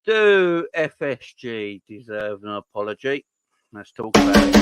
Do FSG deserve an apology? Let's talk about it.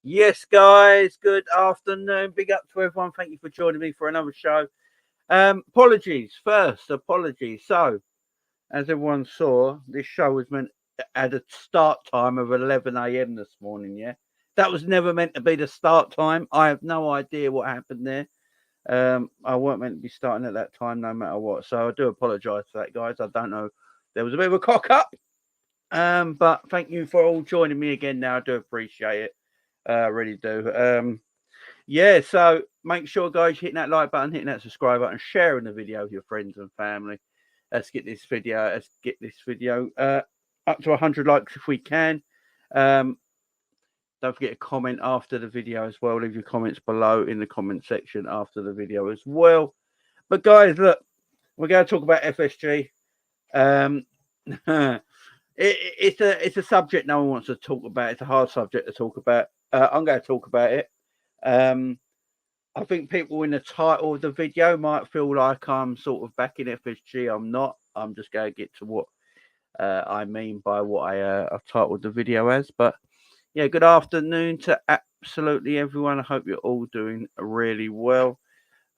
Yes, guys, good afternoon. Big up to everyone. Thank you for joining me for another show. Apologies. So, as everyone saw, this show was meant at a start time of 11 a.m. this morning, yeah? That was never meant to be the start time. I have no idea what happened there. I weren't meant to be starting at that time no matter what. So I do apologise for that, guys. I don't know. There was a bit of a cock up. But thank you for all joining me again now. I do appreciate it. Really do. Yeah, so make sure, guys, hitting that like button, hitting that subscribe button, sharing the video with your friends and family. Let's get this video up to 100 likes if we can. Don't forget to comment after the video as well. Leave your comments below in the comment section after the video as well. But guys, look, we're going to talk about FSG. It's a subject no one wants to talk about. It's a hard subject to talk about. I'm going to talk about it. I think people in the title of the video might feel like I'm sort of backing FSG. I'm not. I'm just going to get to what I mean by what I've titled the video as. But yeah, good afternoon to absolutely everyone. I hope you're all doing really well.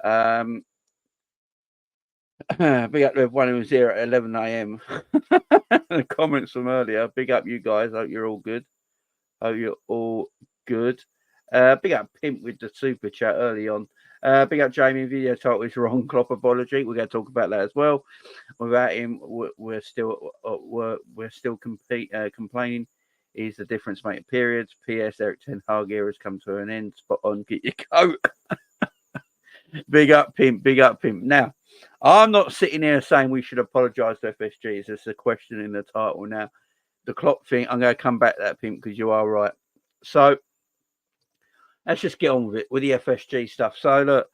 Big up to everyone who was here at 11 a.m. The comments from earlier. Big up you guys. Hope you're all good. Big up Pimp with the super chat early on. Big up Jamie. Video title is wrong. Klopp apology. We're going to talk about that as well. Without him, we're still complaining. Is the difference making periods? P.S. Eric Ten Hag era has come to an end. Spot on. Get your coat. Big up Pimp. Big up Pimp. Now, I'm not sitting here saying we should apologise to FSG. It's just a question in the title now. The Klopp thing, I'm going to come back to that, Pimp, because you are right. So, let's just get on with it, with the FSG stuff. So, look,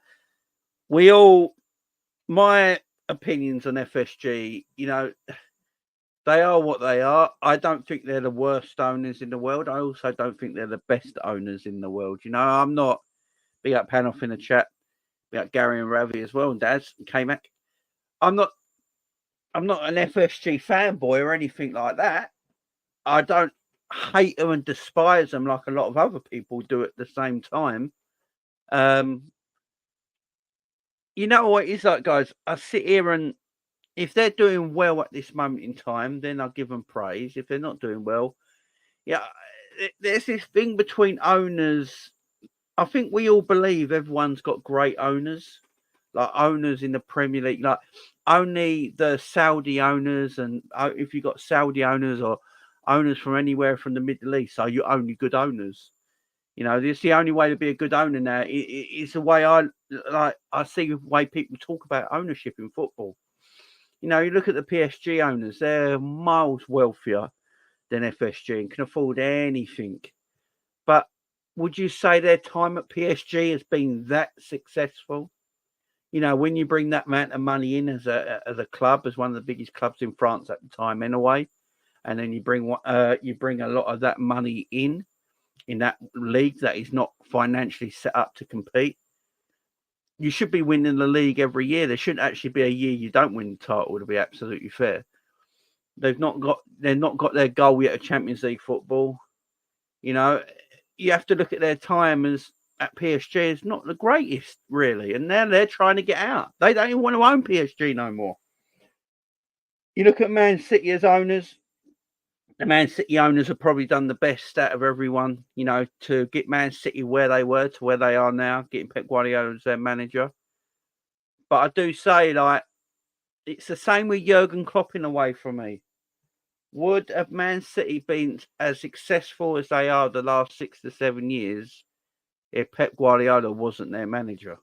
my opinions on FSG, they are what they are. I don't think they're the worst owners in the world. I also don't think they're the best owners in the world. I'm not, big up Panoff in the chat, big up Gary and Ravi as well, and Daz and K-Mac. I'm not an FSG fanboy or anything like that. I don't hate them and despise them like a lot of other people do at the same time. You know what it's like, guys? I sit here and if they're doing well at this moment in time, then I'll give them praise. If they're not doing well, yeah, there's this thing between owners. I think we all believe everyone's got great owners, like owners in the Premier League, like only the Saudi owners, and if you got Saudi owners or owners from anywhere from the Middle East, are you only good owners? It's the only way to be a good owner now. It's the way I see the way people talk about ownership in football. You look at the PSG owners; they're miles wealthier than FSG and can afford anything. But would you say their time at PSG has been that successful? When you bring that amount of money in as a club, as one of the biggest clubs in France at the time, anyway. and then you bring a lot of that money in that league that is not financially set up to compete. You should be winning the league every year. There shouldn't actually be a year you don't win the title, to be absolutely fair. They've not got their goal yet of Champions League football. You know, you have to look at their time as at PSG is not the greatest, really. And now they're trying to get out. They don't even want to own PSG no more. You look at Man City as owners. The Man City owners have probably done the best out of everyone, you know, to get Man City where they were to where they are now, getting Pep Guardiola as their manager. But I do say, like, it's the same with Jurgen Klopp in a way for me. Would have Man City been as successful as they are the last 6 to 7 years if Pep Guardiola wasn't their manager?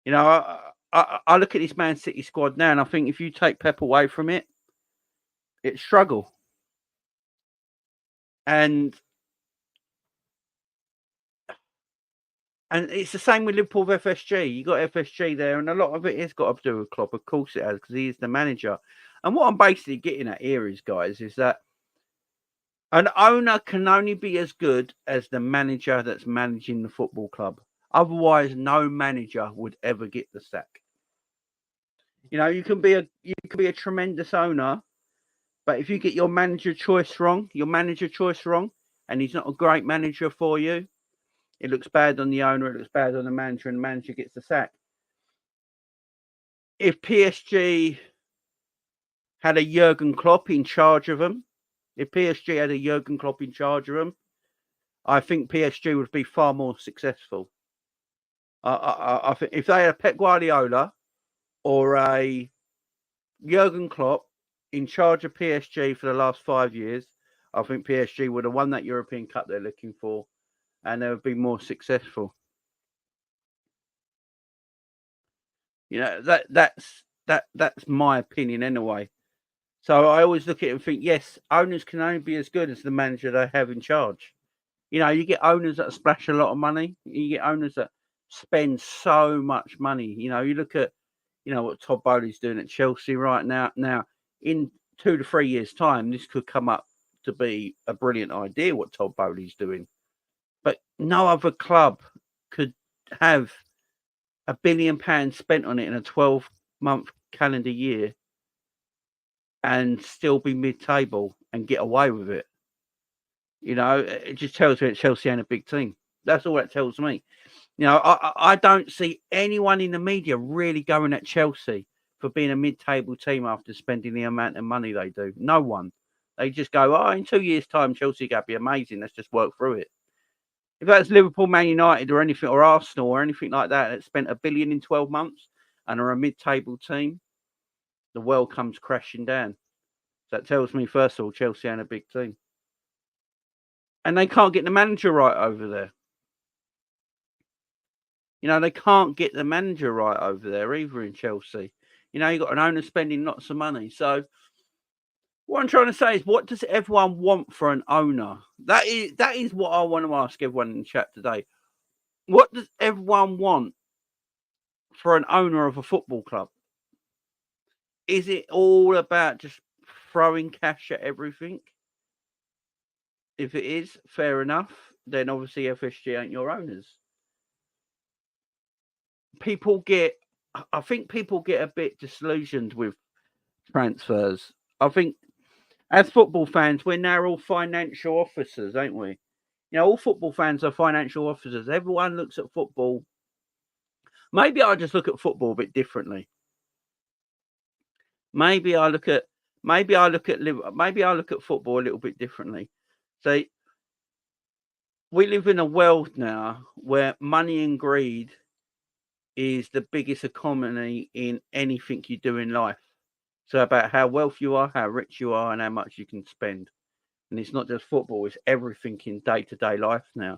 You know, I look at this Man City squad now, and I think if you take Pep away from it, it's struggle. And it's the same with Liverpool with FSG. You got FSG there, and a lot of it has got to do with Klopp. Of course it has, because he is the manager. And what I'm basically getting at here is, guys, is that an owner can only be as good as the manager that's managing the football club. Otherwise, no manager would ever get the sack. You know, you can be a tremendous owner, but if you get your manager choice wrong, and he's not a great manager for you, it looks bad on the owner, it looks bad on the manager, and the manager gets the sack. If PSG had a Jurgen Klopp in charge of them, I think PSG would be far more successful. I think if they had a Pep Guardiola or a Jurgen Klopp in charge of PSG for the last 5 years, I think PSG would have won that European Cup they're looking for, and they would be more successful. You know, that's my opinion anyway. So I always look at it and think, yes, owners can only be as good as the manager they have in charge. You know, you get owners that splash a lot of money. You get owners that spend so much money. You know, you look at, you know, what Todd Bowley's doing at Chelsea right now. Now, in 2 to 3 years' time, this could come up to be a brilliant idea what Todd Bowley's doing. But no other club could have £1 billion spent on it in a 12-month calendar year and still be mid-table and get away with it. You know, it just tells me that Chelsea ain't a big team. That's all that tells me. You know, I don't see anyone in the media really going at Chelsea for being a mid-table team after spending the amount of money they do. No one. They just go, oh, in 2 years' time, Chelsea are going to be amazing. Let's just work through it. If that's Liverpool, Man United or anything, or Arsenal or anything like that spent £1 billion in 12 months and are a mid-table team, the world comes crashing down. So that tells me, first of all, Chelsea ain't a big team. And they can't get the manager right over there. You know, they can't get the manager right over there either in Chelsea. You know, you've got an owner spending lots of money. So what I'm trying to say is, what does everyone want for an owner? That is what I want to ask everyone in the chat today. What does everyone want for an owner of a football club? Is it all about just throwing cash at everything? If it is, fair enough. Then obviously FSG ain't your owners. I think people get a bit disillusioned with transfers. I think as football fans, we're now all financial officers, ain't we? You know, all football fans are financial officers. Everyone looks at football. Maybe I just look at football a bit differently. Maybe I look at football a little bit differently. So we live in a world now where money and greed is the biggest economy in anything you do in life. So about how wealthy you are, how rich you are, and how much you can spend. And it's not just football, it's everything in day-to-day life now.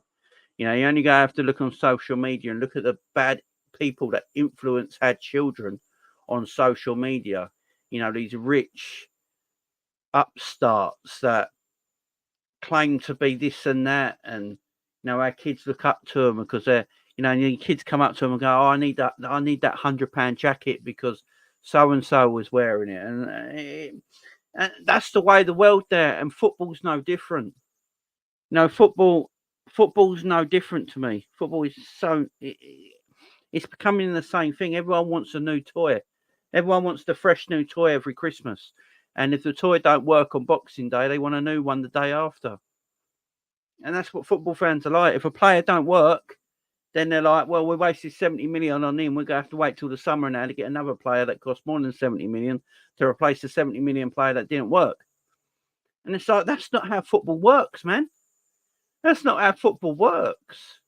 You know, you only have to look on social media and look at the bad people that influence our children on social media. You know, these rich upstarts that claim to be this and that, and you know, our kids look up to them because they're, you know, and your kids come up to them and go, oh, I need that £100 jacket because so and so was wearing it. And And that's the way the world there, and football's no different. No, football's no different to me. Football is it's becoming the same thing. Everyone wants a new toy. Everyone wants the fresh new toy every Christmas. And if the toy don't work on Boxing Day, they want a new one the day after. And that's what football fans are like. If a player don't work, then they're like, well, we wasted 70 million on him. We're going to have to wait till the summer now to get another player that costs more than 70 million to replace the 70 million player that didn't work. And it's like, that's not how football works, man. That's not how football works.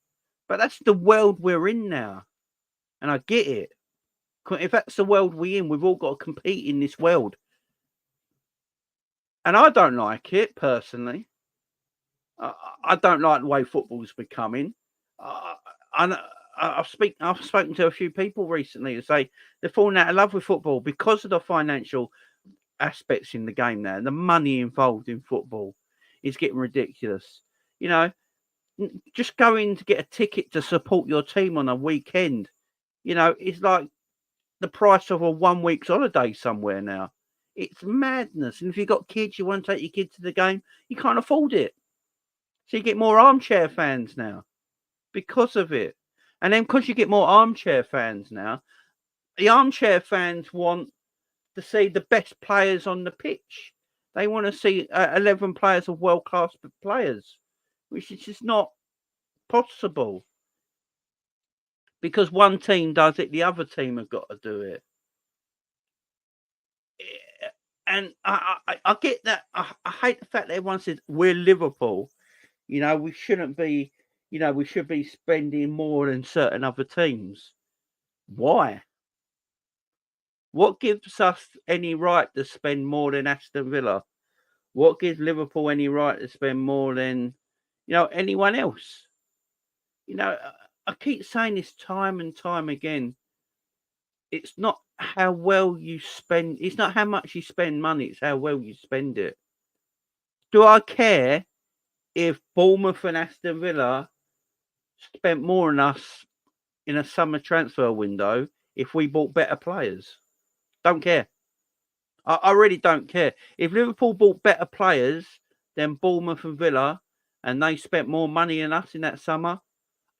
But that's the world we're in now. And I get it. If that's the world we're in, we've all got to compete in this world. And I don't like it, personally. I don't like the way football's becoming. I've spoken to a few people recently who say they're falling out of love with football because of the financial aspects in the game now. The money involved in football is getting ridiculous. You know, just going to get a ticket to support your team on a weekend, you know, it's like the price of a 1 week's holiday somewhere now. It's madness. And if you've got kids, you want to take your kids to the game, you can't afford it. So you get more armchair fans now because of it. And then because you get more armchair fans now, the armchair fans want to see the best players on the pitch. They want to see 11 players of world-class players, which is just not possible. Because one team does it, the other team have got to do it. And I get that. I hate the fact that everyone says we're Liverpool. You know, we shouldn't be, you know, we should be spending more than certain other teams. Why? What gives us any right to spend more than Aston Villa? What gives Liverpool any right to spend more than, you know, anyone else? You know, I keep saying this time and time again. It's not how well you spend. It's not how much you spend money. It's how well you spend it. Do I care if Bournemouth and Aston Villa spent more than us in a summer transfer window if we bought better players? Don't care. I really don't care. If Liverpool bought better players than Bournemouth and Villa and they spent more money than us in that summer,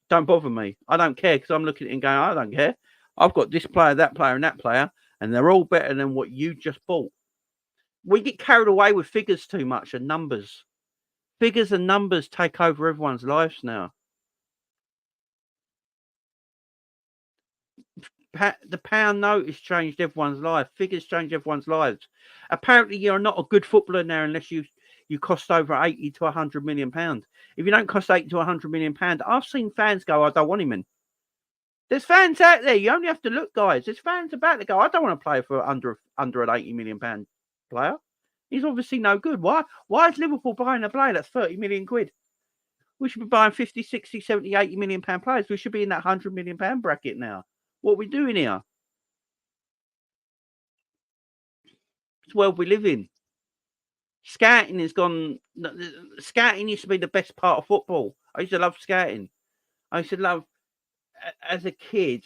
don't bother me. I don't care because I'm looking at it and going, I don't care. I've got this player, that player, and that player, and they're all better than what you just bought. We get carried away with figures too much and numbers. Figures and numbers take over everyone's lives now. The pound note has changed everyone's life. Figures change everyone's lives. Apparently, you're not a good footballer now unless you cost over 80 to 100 million pounds. If you don't cost 80 to 100 million pounds, I've seen fans go, I don't want him in. There's fans out there. You only have to look, guys. There's fans about to go, I don't want to play for under an 80 million pound player. He's obviously no good. Why is Liverpool buying a player that's 30 million quid? We should be buying 50, 60, 70, 80 million pound players. We should be in that 100 million pound bracket now. What are we doing here? It's the world we live in. Scouting has gone. Scouting used to be the best part of football. I used to love scouting. I used to love, as a kid,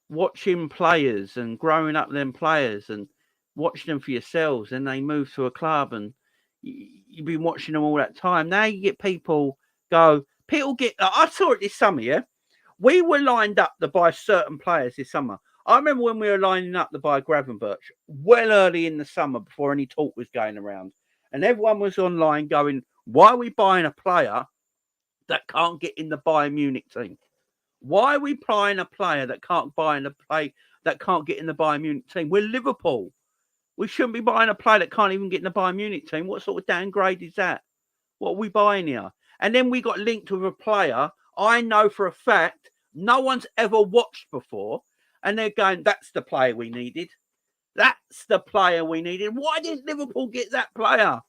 watching players and growing up them players and watching them for yourselves. And they move to a club and you've been watching them all that time. Now you get people get. I saw it this summer, yeah. We were lined up to buy certain players this summer. I remember when we were lining up to buy Gravenberch well early in the summer before any talk was going around. And everyone was online going, why are we buying a player that can't get in the Bayern Munich team? Why are we buying a player that can't get in the Bayern Munich team? We're Liverpool. We shouldn't be buying a player that can't even get in the Bayern Munich team. What sort of downgrade is that? What are we buying here? And then we got linked with a player I know for a fact no one's ever watched before. And they're going, that's the player we needed. That's the player we needed. Why didn't Liverpool get that player?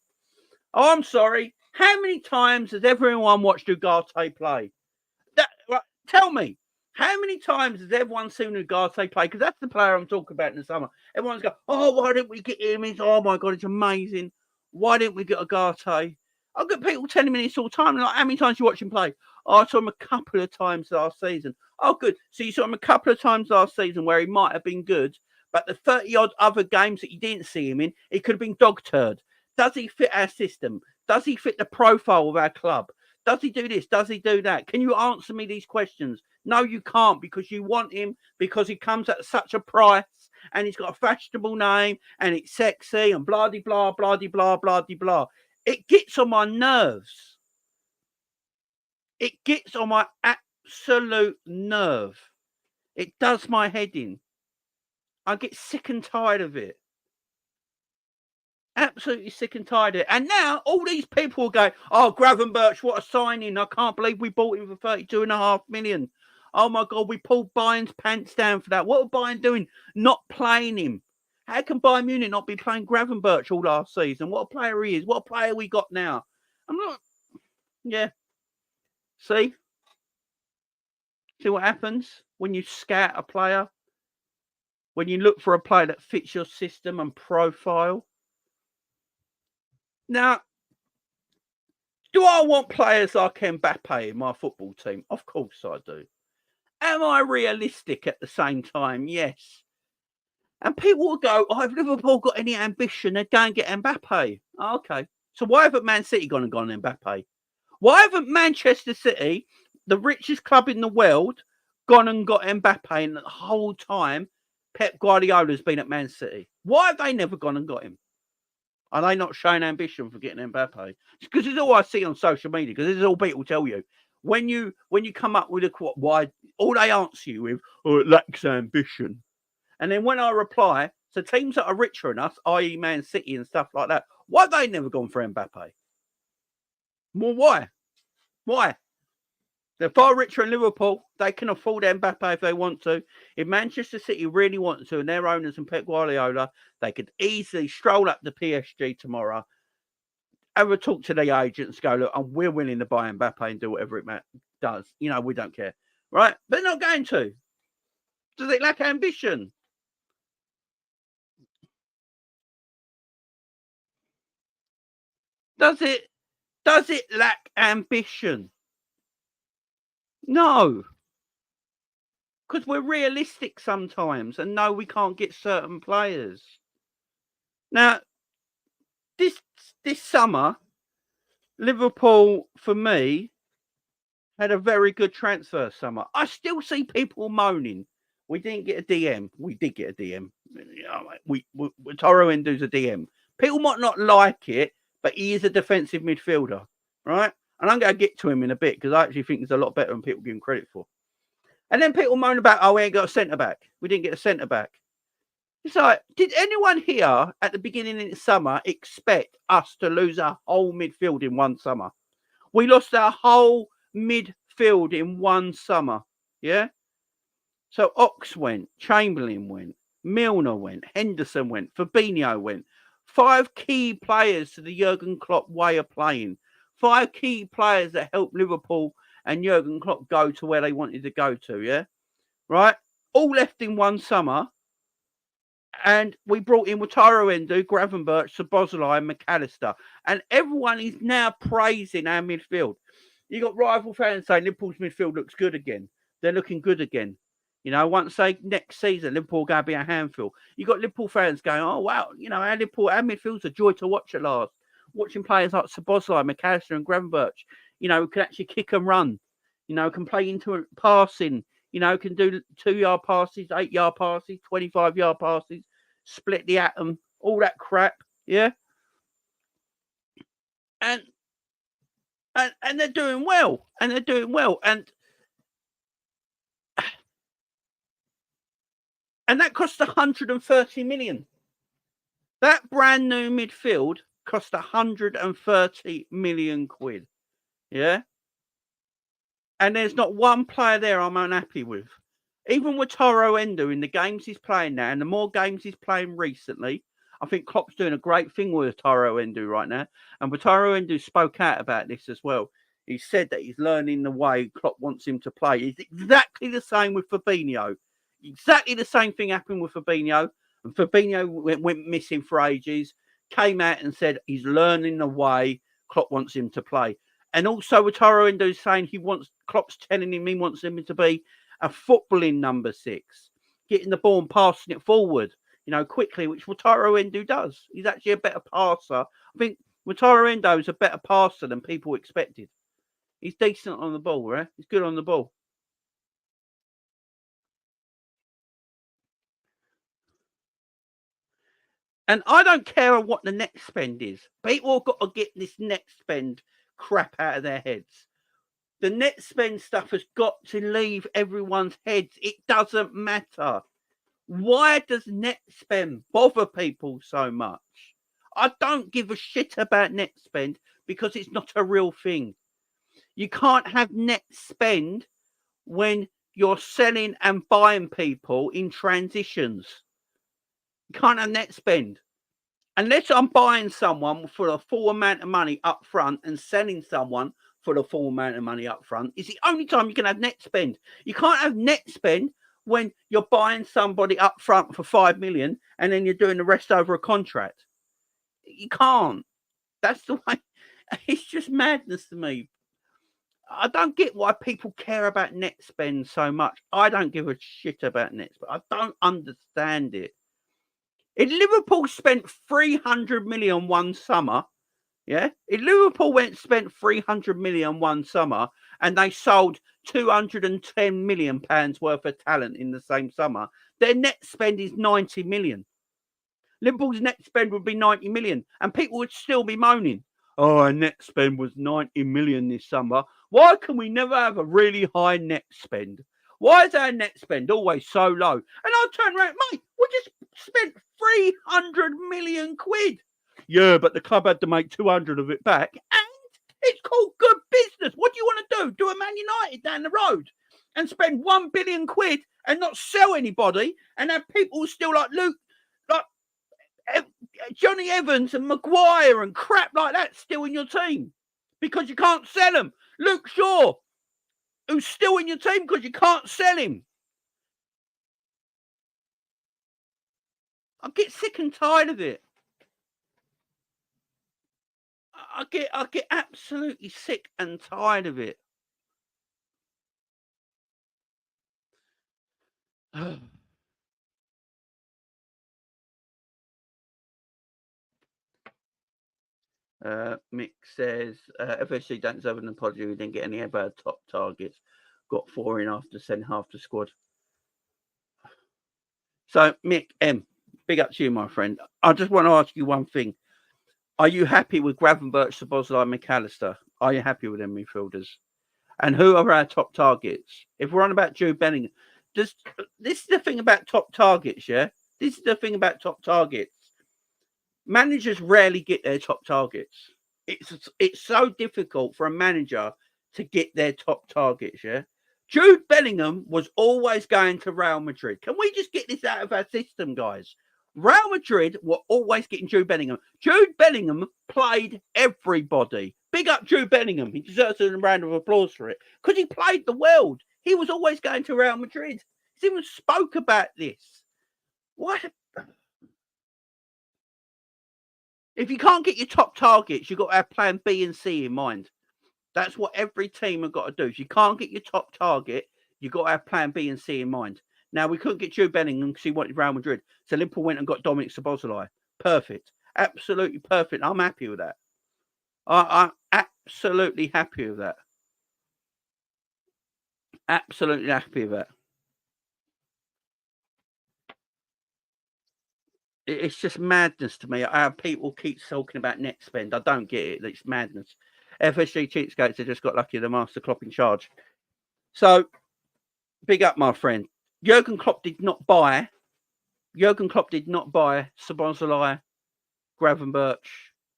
Oh, I'm sorry. How many times has everyone watched Ugarte play? Tell me, how many times has everyone seen Ugarte play? Because that's the player I'm talking about in the summer. Everyone's going, oh, why didn't we get him? Oh, my God, it's amazing. Why didn't we get Ugarte? I've got people telling me this all the time. Like, how many times you watch him play? Oh, I saw him a couple of times last season. Oh, good. So you saw him a couple of times last season where he might have been good, But the 30-odd other games that you didn't see him in, it could have been dog turd. Does he fit our system? Does he fit the profile of our club? Does he do this? Does he do that? Can you answer me these questions? No, you can't, because you want him because he comes at such a price and he's got a fashionable name and it's sexy and blah de blah, blah de blah, blah de blah. It gets on my nerves. It gets on my absolute nerve. It does my head in. I get sick and tired of it. Absolutely sick and tired of it. And now all these people are going, oh, Gravenberch, what a signing. I can't believe we bought him for 32.5 million. Oh, my God, we pulled Bayern's pants down for that. What are Bayern doing? Not playing him. How can Bayern Munich not be playing Gravenberch all last season? What a player he is. What a player we got now. I'm not... Yeah. See? See what happens when you scout a player? When you look for a player that fits your system and profile? Now, do I want players like Mbappe in my football team? Of course I do. Am I realistic at the same time? Yes. And people will go, oh, have Liverpool got any ambition? They'd go and get Mbappe. Oh, okay. So why haven't Man City gone and got Mbappe? Why haven't Manchester City, the richest club in the world, gone and got Mbappe, and the whole time Pep Guardiola's been at Man City? Why have they never gone and got him? Are they not showing ambition for getting Mbappe? Because it's all I see on social media. Because this is all people tell you. When you come up with a why, all they answer you with, oh, it lacks ambition. And then when I reply, so teams that are richer than us, i.e. Man City and stuff like that, why have they never gone for Mbappe? Well, why? Why? They're far richer than Liverpool. They can afford Mbappe if they want to. If Manchester City really want to, and their owners and Pep Guardiola, they could easily stroll up to PSG tomorrow, have a talk to the agents, go, look, and we're willing to buy Mbappe and do whatever it does. You know, we don't care. Right? But they're not going to. Does it lack ambition? Does it lack ambition? No. Because we're realistic sometimes and no, we can't get certain players. Now, this summer, Liverpool, for me, had a very good transfer summer. I still see people moaning. We didn't get a DM. We did get a DM. Toro Endo's a DM. People might not like it, but he is a defensive midfielder, right? And I'm going to get to him in a bit because I actually think he's a lot better than people give him credit for. And then people moan about, oh, we ain't got a centre-back. We didn't get a centre-back. It's like, did anyone here at the beginning of the summer expect us to lose our whole midfield in one summer? We lost our whole midfield in one summer, yeah? So Ox went, Chamberlain went, Milner went, Henderson went, Fabinho went. 5 key players to the Jurgen Klopp way of playing. 5 key players that helped Liverpool and Jurgen Klopp go to where they wanted to go to, yeah? Right? All left in one summer. And we brought in Toro Endo, Gravenberch, Szoboszlai, and McAllister. And everyone is now praising our midfield. You got rival fans saying Liverpool's midfield looks good again. They're looking good again. You know, once they next season, Liverpool are going to be a handful. You got Liverpool fans going, oh, wow, you know, our midfield's a joy to watch at last. Watching players like Szoboszlai, McAllister, and Gravenberch, you know, who can actually kick and run, you know, can play into passing, you know, can do 2-yard passes, 8-yard passes, 25-yard passes, split the atom, all that crap, yeah? And they're doing well, and that cost 130 million. That brand new midfield cost 130 million quid. Yeah. And there's not one player there I'm unhappy with. Even with Toro Endo in the games he's playing now, and the more games he's playing recently, I think Klopp's doing a great thing with Toro Endo right now. And Toro Endo spoke out about this as well. He said that he's learning the way Klopp wants him to play. It's exactly the same with Fabinho. Exactly the same thing happened with Fabinho. And Fabinho went missing for ages, came out and said he's learning the way Klopp wants him to play. And also with Toro Endo saying Klopp's telling him he wants him to be a footballing number 6, getting the ball and passing it forward. you know, quickly, which Wataru Endo does. He's actually a better passer. I think Wataru Endo is a better passer than people expected. He's decent on the ball, right? He's good on the ball. And I don't care what the net spend is. People have got to get this net spend crap out of their heads. The net spend stuff has got to leave everyone's heads. It doesn't matter. Why does net spend bother people so much? I don't give a shit about net spend because it's not a real thing. You can't have net spend when you're selling and buying people in transitions. You can't have net spend. Unless I'm buying someone for the full amount of money up front and selling someone for the full amount of money up front, it's the only time you can have net spend. You can't have net spend when you're buying somebody up front for 5 million and then you're doing the rest over a contract. You can't. That's the way. It's just madness to me. I don't get why people care about net spend so much. I don't give a shit about net spend. I don't understand it. If Liverpool spent 300 million one summer, yeah, if Liverpool spent 300 million one summer and they sold 210 million pounds worth of talent in the same summer, their net spend is 90 million. Liverpool's net spend would be 90 million, and people would still be moaning, "Oh, our net spend was 90 million this summer. Why can we never have a really high net spend? Why is our net spend always so low?" And I'll turn around, mate, we just spent 300 million quid. Yeah, but the club had to make 200 of it back. And it's called good business. What do you want to do? Do a Man United down the road and spend 1 billion quid and not sell anybody and have people still like Luke, like Johnny Evans and Maguire and crap like that still in your team because you can't sell them? Luke Shaw, who's still in your team because you can't sell him. I get sick and tired of it. I get absolutely sick and tired of it. Mick says FSC don't deserve an apology. We didn't get any of our top targets. Got 4 in after sending half the squad. So Mick M, big up to you, my friend. I just want to ask you one thing. Are you happy with Gravenberch, Szoboszlai, McAllister? Are you happy with them midfielders? And who are our top targets? If we're on about Jude Bellingham, this is the thing about top targets, yeah? This is the thing about top targets. Managers rarely get their top targets. It's so difficult for a manager to get their top targets, yeah? Jude Bellingham was always going to Real Madrid. Can we just get this out of our system, guys? Real Madrid were always getting Jude Bellingham. Jude Bellingham played everybody. Big up Jude Bellingham. He deserves a round of applause for it because he played the world. He was always going to Real Madrid. He even spoke about this. What? If you can't get your top targets, you've got to have plan B and C in mind. That's what every team have got to do. If you can't get your top target, you've got to have plan B and C in mind. Now, we couldn't get Jude Bellingham because he wanted Real Madrid. So Liverpool went and got Dominic Szoboszlai. Perfect. Absolutely perfect. I'm happy with that. I'm absolutely happy with that. Absolutely happy with that. It's just madness to me. How people keep talking about net spend. I don't get it. It's madness. FSG cheapskates have just got lucky. The master Klopp in charge. So, big up, my friend. Jurgen Klopp did not buy Szoboszlai, Gravenberch,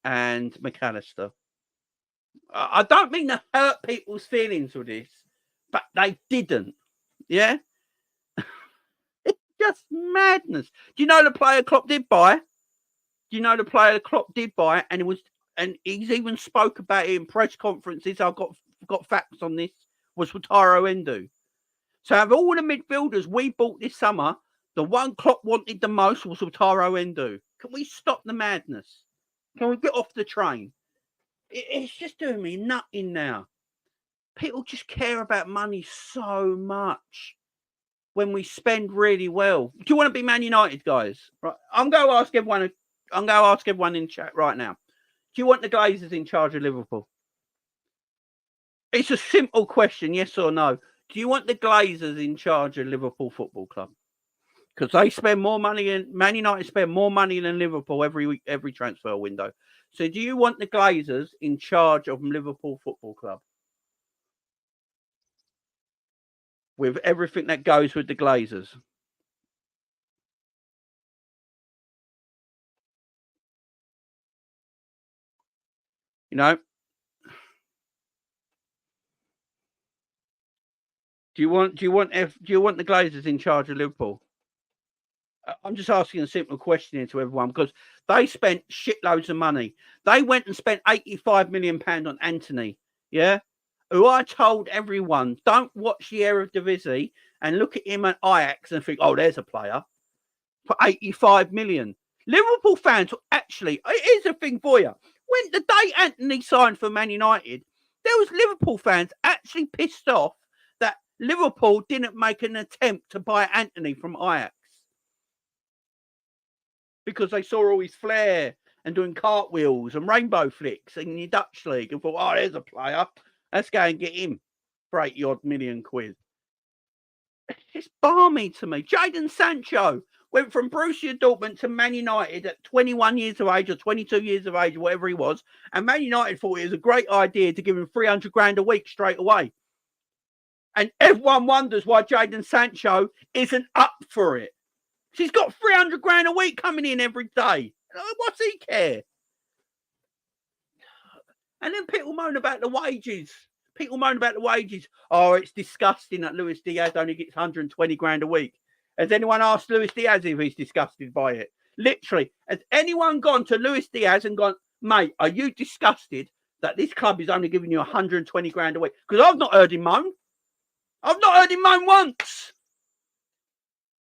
and McAllister. I don't mean to hurt people's feelings with this, but they didn't. Yeah? It's just madness. Do you know the player Klopp did buy? And he's even spoke about it in press conferences. I've got facts on this. Was Wataru Endo. So out of all the midfielders we bought this summer, the one Klopp wanted the most was Wataru Endo. Can we stop the madness? Can we get off the train? It's just doing me nutting now. People just care about money so much. when we spend really well. Do you want to be Man United, guys? Right. I'm going to ask everyone in chat right now. Do you want the Glazers in charge of Liverpool? It's a simple question, yes or no. Do you want the Glazers in charge of Liverpool Football Club? Because they spend more money in Man United spend more money than Liverpool every transfer window. So do you want the Glazers in charge of Liverpool Football Club? With everything that goes with the Glazers. You know? Do you want the Glazers in charge of Liverpool? I'm just asking a simple question to everyone because they spent shitloads of money. They went and spent £85 million on Anthony, yeah? Who I told everyone, don't watch the Eredivisie and look at him at Ajax and think, oh, there's a player for 85 million. Liverpool fans actually, here's the thing for you. When the day Anthony signed for Man United, there was Liverpool fans actually pissed off that Liverpool didn't make an attempt to buy Anthony from Ajax. Because they saw all his flair and doing cartwheels and rainbow flicks in the Dutch league and thought, oh, there's a player. Let's go and get him for 80 odd million quid. It's balmy to me. Jadon Sancho went from Borussia Dortmund to Man United at 21 years of age or 22 years of age, whatever he was. And Man United thought it was a great idea to give him 300 grand a week straight away. And everyone wonders why Jadon Sancho isn't up for it. She's got 300 grand a week coming in every day. What's he care? And then people moan about the wages. Oh, it's disgusting that Luis Diaz only gets 120 grand a week. Has anyone asked Luis Diaz if he's disgusted by it? Literally, has anyone gone to Luis Diaz and gone, mate, are you disgusted that this club is only giving you 120 grand a week? Because I've not heard him moan. I've not heard him moan once.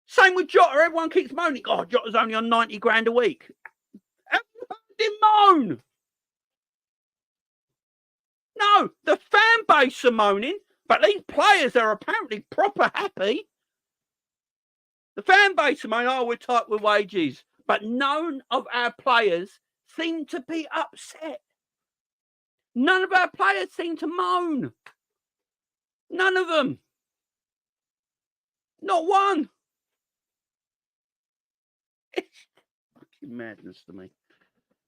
Same with Jota. Everyone keeps moaning. Oh, Jota's only on 90 grand a week. Everyone heard him moan. No, the fan base are moaning, but these players are apparently proper happy. The fan base are moaning, oh, we're tight with wages. But none of our players seem to be upset. None of our players seem to moan. None of them. Not one. It's fucking madness to me.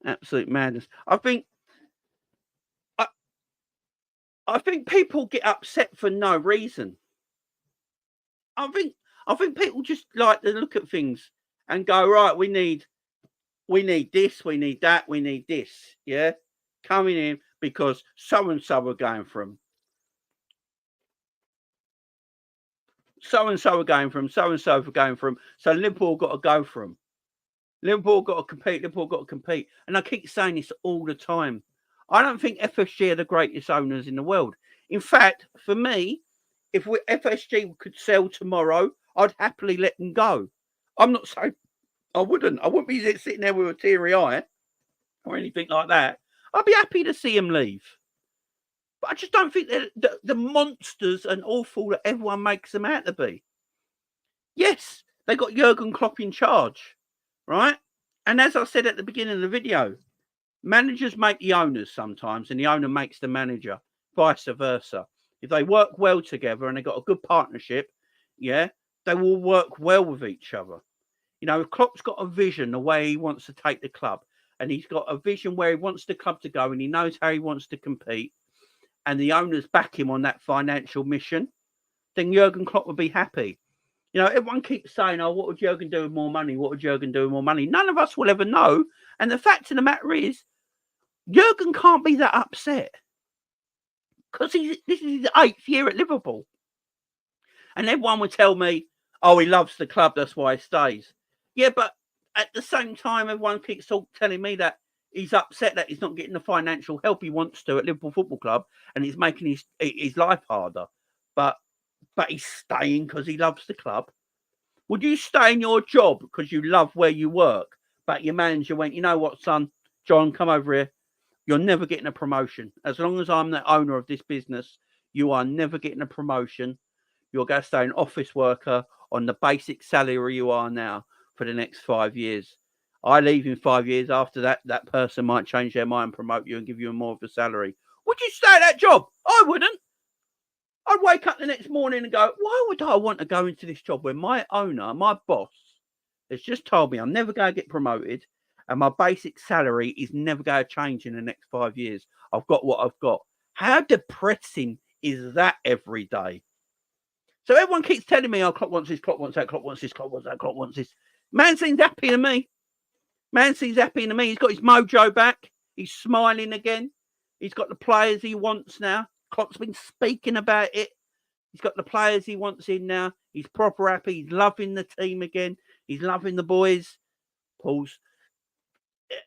Absolute madness. I think people get upset for no reason. I think people just like to look at things and go, right, we need this, we need that, we need this, yeah, coming in because so and so are going from. So and so are going from. So and so are going from. So Liverpool got to go from. Liverpool got to compete. Liverpool got to compete. And I keep saying this all the time. I don't think FSG are the greatest owners in the world. In fact, for me, if FSG could sell tomorrow, I'd happily let them go. I'm not saying I wouldn't. I wouldn't be sitting there with a teary eye or anything like that. I'd be happy to see him leave. But I just don't think they're the monsters and awful that everyone makes them out to be. Yes, they got Jurgen Klopp in charge, right? And as I said at the beginning of the video, managers make the owners sometimes, and the owner makes the manager, vice versa. If they work well together and they've got a good partnership, yeah, they will work well with each other. You know, if Klopp's got a vision, the way he wants to take the club, and he's got a vision where he wants the club to go, and he knows how he wants to compete, and the owners back him on that financial mission, then Jurgen Klopp would be happy. You know, everyone keeps saying, oh, what would Jurgen do with more money? What would Jurgen do with more money? None of us will ever know. And the fact of the matter is, Jurgen can't be that upset because this is his 8th year at Liverpool. And everyone would tell me, oh, he loves the club, that's why he stays. Yeah, but at the same time, everyone keeps telling me that he's upset that he's not getting the financial help he wants to at Liverpool Football Club, and he's making his life harder. But he's staying because he loves the club. Would you stay in your job because you love where you work, but your manager went, you know what, son, John, come over here. You're never getting a promotion. As long as I'm the owner of this business, you are never getting a promotion. You're going to stay an office worker on the basic salary you are now for the next 5 years. I leave in 5 years. After that, that person might change their mind, promote you, and give you more of a salary. Would you stay at that job? I wouldn't. I'd wake up the next morning and go, why would I want to go into this job when my owner, my boss, has just told me I'm never going to get promoted and my basic salary is never going to change in the next 5 years? I've got what I've got. How depressing is that every day? So everyone keeps telling me, oh, Klopp wants this, Klopp wants that, Klopp wants this, Klopp wants that, Klopp wants this. Man seems happy to me. Man seems happy to me. He's got his mojo back. He's smiling again. He's got the players he wants now. Klopp's been speaking about it. He's got the players he wants in now. He's proper happy. He's loving the team again. He's loving the boys. Pause.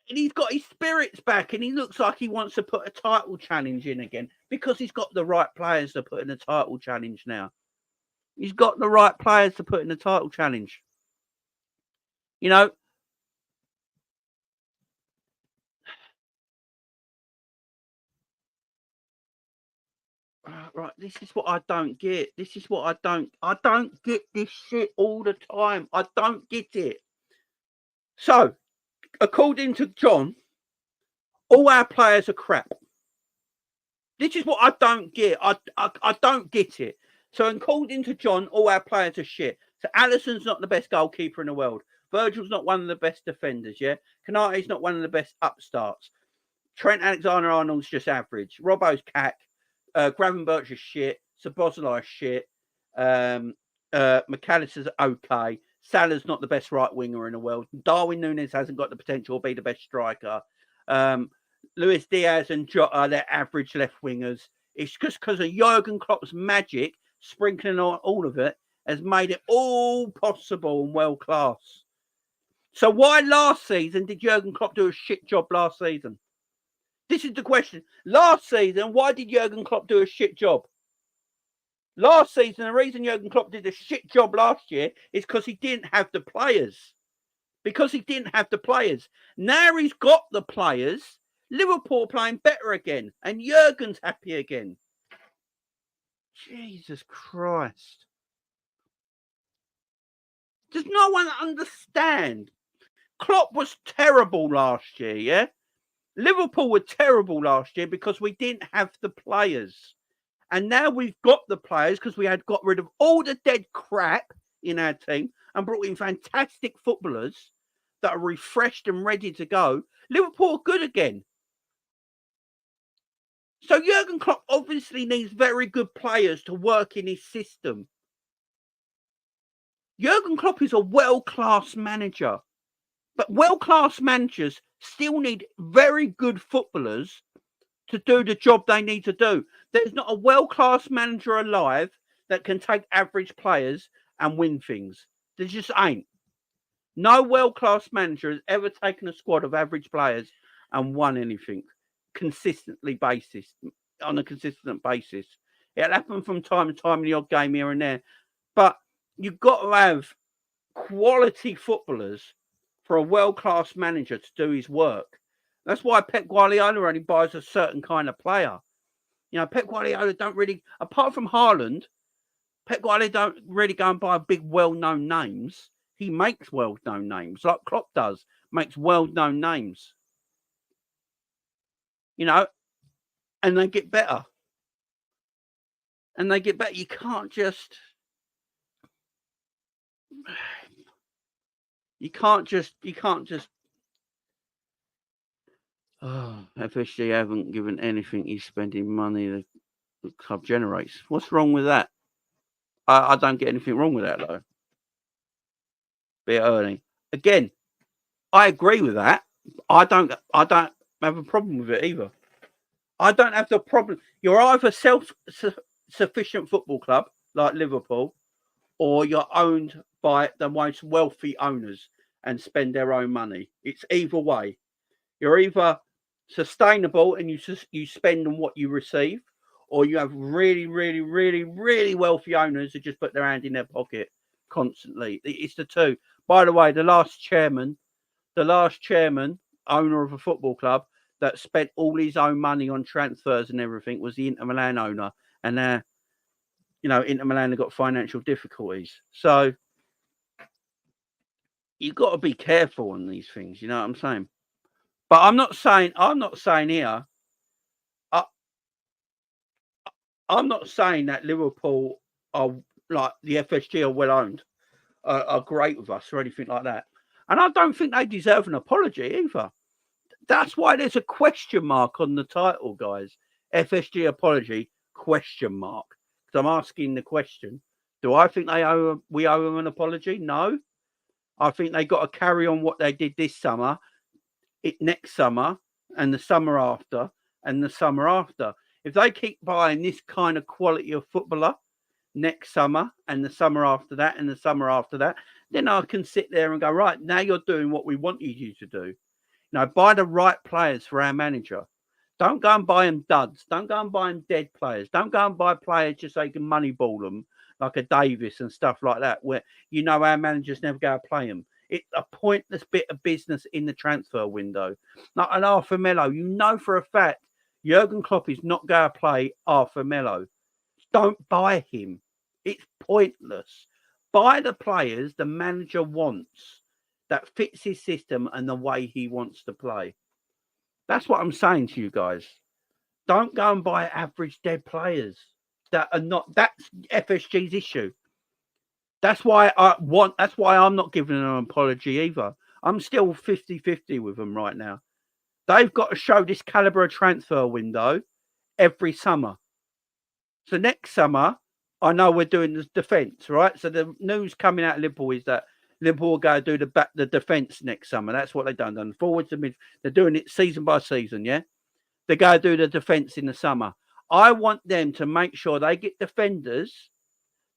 And he's got his spirits back, and he looks like he wants to put a title challenge in again because he's got the right players to put in a title challenge now. He's got the right players to put in a title challenge. You know, right, this is what I don't get. This is what I don't get this shit all the time. I don't get it. So, according to John, all our players are crap. This is what I don't get. I don't get it. So, according to John, all our players are shit. So, Alisson's not the best goalkeeper in the world. Virgil's not one of the best defenders, yeah? Konate's not one of the best upstarts. Trent Alexander-Arnold's just average. Robbo's cack. Gravenberch is shit. Szoboszlai is shit. McAllister's okay. Salah's not the best right winger in the world. Darwin Núñez hasn't got the potential to be the best striker. Luis Diaz and Jota are their average left wingers. It's just because of Jurgen Klopp's magic, sprinkling on all of it, has made it all possible and world class. So why last season did Jurgen Klopp do a shit job last season? This is the question. Last season, why did Jurgen Klopp do a shit job? Last season, the reason Jurgen Klopp did a shit job last year is because he didn't have the players. Because he didn't have the players. Now he's got the players. Liverpool playing better again. And Jurgen's happy again. Jesus Christ. Does no one understand? Klopp was terrible last year, yeah? Liverpool were terrible last year because we didn't have the players. And now we've got the players because we had got rid of all the dead crap in our team and brought in fantastic footballers that are refreshed and ready to go. Liverpool are good again. So Jurgen Klopp obviously needs very good players to work in his system. Jurgen Klopp is a world-class manager. But world-class managers still need very good footballers to do the job they need to do. There's not a world-class manager alive that can take average players and win things. There just ain't. No world-class manager has ever taken a squad of average players and won anything on a consistent basis. It'll happen from time to time in the odd game here and there. But you've got to have quality footballers for a world-class manager to do his work. That's why Pep Guardiola only buys a certain kind of player. You know, Pep Guardiola don't really, apart from Haaland, Pep Guardiola don't really go and buy big, well-known names. He makes well-known names, like Klopp does, makes well-known names. You know, and they get better. And they get better. You can't just... Oh, FSG haven't given anything. He's spending money the club generates. What's wrong with that? I don't get anything wrong with that, though. Bit early. Again, I agree with that. I don't have a problem with it either. I don't have the problem. You're either self-sufficient football club like Liverpool, or you're owned by the most wealthy owners and spend their own money. It's either way. You're either sustainable and you spend on what you receive, or you have really, really, really, really wealthy owners who just put their hand in their pocket constantly. It's the two. By the way, the last chairman, owner of a football club that spent all his own money on transfers and everything was the Inter Milan owner. And now, you know, Inter Milan have got financial difficulties. So you've got to be careful on these things. You know what I'm saying? But I'm not saying here. I'm not saying that Liverpool are like the FSG are well owned, are great with us or anything like that. And I don't think they deserve an apology either. That's why there's a question mark on the title, guys. FSG apology, question mark. Because I'm asking the question. Do I think we owe them an apology? No. I think they got to carry on what they did this summer, next summer, and the summer after, and the summer after. If they keep buying this kind of quality of footballer next summer and the summer after that and the summer after that, then I can sit there and go, right, now you're doing what we wanted you to do. Now, buy the right players for our manager. Don't go and buy them duds. Don't go and buy them dead players. Don't go and buy players just so you can moneyball them like a Davis and stuff like that, where you know our managers never go to play them. It's a pointless bit of business in the transfer window. Like an Arthur Melo, you know for a fact Jurgen Klopp is not going to play Arthur Melo. Don't buy him. It's pointless. Buy the players the manager wants that fits his system and the way he wants to play. That's what I'm saying to you guys. Don't go and buy average dead players that are not. That's FSG's issue. That's why I'm not giving them an apology either. I'm still 50-50 with them right now. They've got to show this caliber of transfer window every summer. So next summer, I know we're doing the defence, right? So the news coming out of Liverpool is that Liverpool will go do the defence next summer. That's what they've done. Forwards to mid. They're doing it season by season, yeah? They go do the defence in the summer. I want them to make sure they get defenders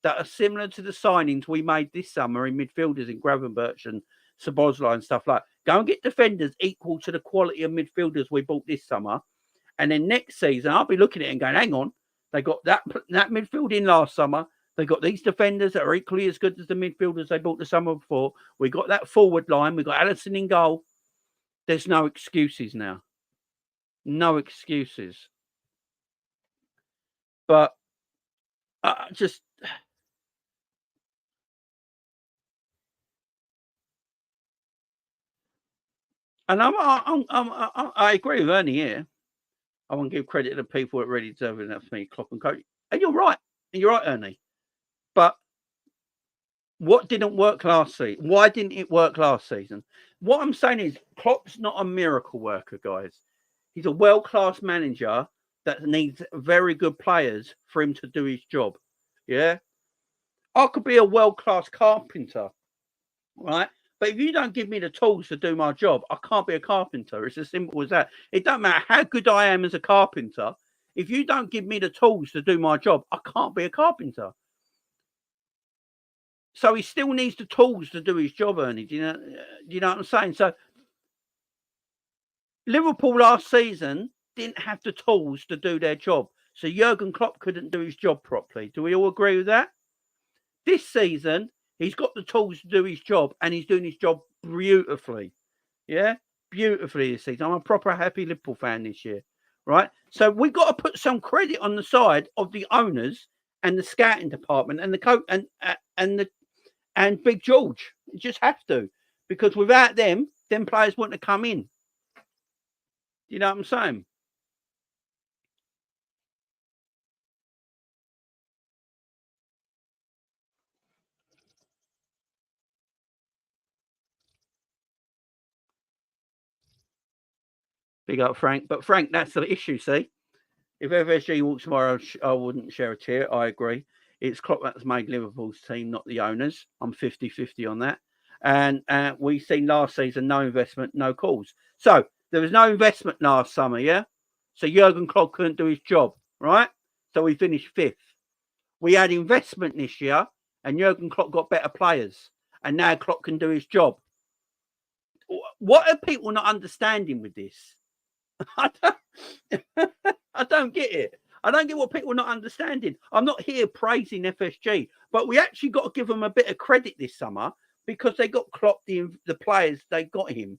that are similar to the signings we made this summer in midfielders in Gravenberch and Szoboszlai and stuff like that. Go and get defenders equal to the quality of midfielders we bought this summer. And then next season, I'll be looking at it and going, hang on, they got that midfield in last summer. They got these defenders that are equally as good as the midfielders they bought the summer before. We got that forward line. We got Alisson in goal. There's no excuses now. No excuses. But just... And I agree with Ernie here. I want to give credit to the people that really deserve it. That's me, Klopp and Co. And you're right. And you're right, Ernie. But what didn't work last season? Why didn't it work last season? What I'm saying is Klopp's not a miracle worker, guys. He's a world-class manager that needs very good players for him to do his job. Yeah? I could be a world-class carpenter, right? But if you don't give me the tools to do my job, I can't be a carpenter. It's as simple as that. It don't matter how good I am as a carpenter. If you don't give me the tools to do my job, I can't be a carpenter. So he still needs the tools to do his job, Ernie. Do you know what I'm saying? So Liverpool last season didn't have the tools to do their job. So Jurgen Klopp couldn't do his job properly. Do we all agree with that? This season, he's got the tools to do his job, and he's doing his job beautifully. Yeah? Beautifully this season. I'm a proper happy Liverpool fan this year, right? So we've got to put some credit on the side of the owners and the scouting department and the coach and Big George. You just have to. Because without them players wouldn't have come in. You know what I'm saying? Big up, Frank. But Frank, that's the issue, see? If FSG walks tomorrow, I wouldn't share a tear. I agree. It's Klopp that's made Liverpool's team, not the owners. I'm 50-50 on that. And we've seen last season, no investment, no calls. So there was no investment last summer, yeah? So Jurgen Klopp couldn't do his job, right? So we finished 5th. We had investment this year, and Jurgen Klopp got better players. And now Klopp can do his job. What are people not understanding with this? I don't get it. I don't get what people are not understanding. I'm not here praising FSG, but we actually got to give them a bit of credit this summer because they got Klopp the players, they got him,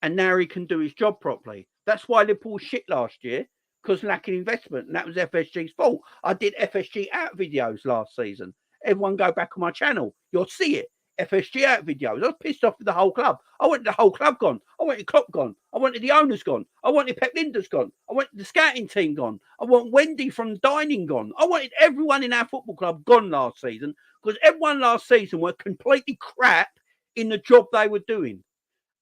and now he can do his job properly. That's why Liverpool was shit last year, because lacking investment, and that was FSG's fault. I did FSG out videos last season. Everyone go back on my channel. You'll see it. FSG out videos. I was pissed off with the whole club. I wanted the whole club gone. I wanted Klopp gone. I wanted the owners gone. I wanted Pep Lijnders gone. I wanted the scouting team gone. I want Wendy from Dining gone. I wanted everyone in our football club gone last season, because everyone last season were completely crap in the job they were doing.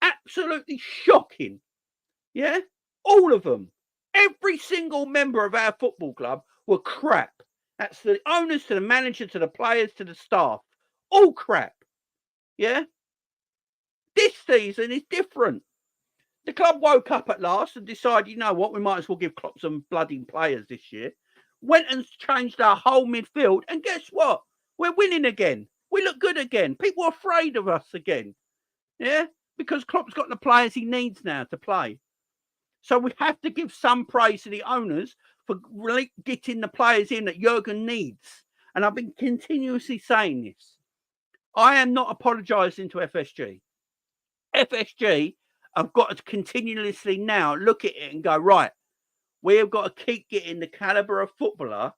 Absolutely shocking. Yeah? All of them. Every single member of our football club were crap. That's the owners to the manager to the players to the staff. All crap. Yeah? This season is different. The club woke up at last and decided, you know what, we might as well give Klopp some bloody players this year. Went and changed our whole midfield, and guess what? We're winning again. We look good again. People are afraid of us again. Yeah? Because Klopp's got the players he needs now to play. So we have to give some praise to the owners for really getting the players in that Jurgen needs. And I've been continuously saying this. I am not apologising to FSG. FSG have got to continuously now look at it and go, right, we have got to keep getting the calibre of footballer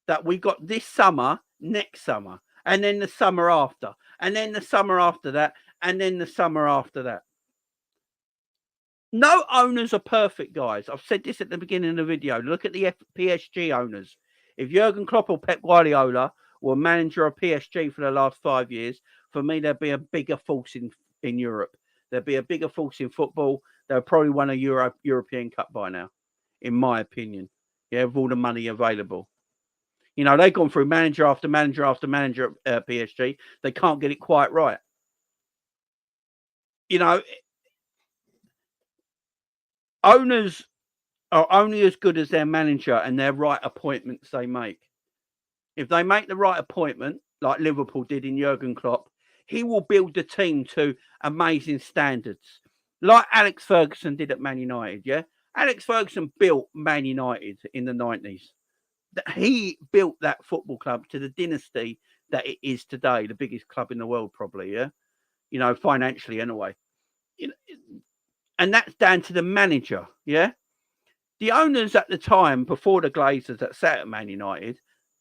that we got this summer, next summer, and then the summer after, and then the summer after that, and then the summer after that. No owners are perfect, guys. I've said this at the beginning of the video. Look at the PSG owners. If Jurgen Klopp or Pep Guardiola were manager of PSG for the last 5 years, for me, there'd be a bigger force in Europe. There'd be a bigger force in football. They'll probably won a European Cup by now, in my opinion. Yeah, with all the money available. You know, they've gone through manager after manager after manager at PSG. They can't get it quite right. You know, owners are only as good as their manager and their right appointments they make. If they make the right appointment, like Liverpool did in Jurgen Klopp, he will build the team to amazing standards, like Alex Ferguson did at Man United. Yeah, Alex Ferguson built Man United in the 90s. He built that football club to the dynasty that it is today, the biggest club in the world, probably. Yeah, you know, financially anyway. And that's down to the manager. Yeah, the owners at the time, before the Glazers that sat at Man United,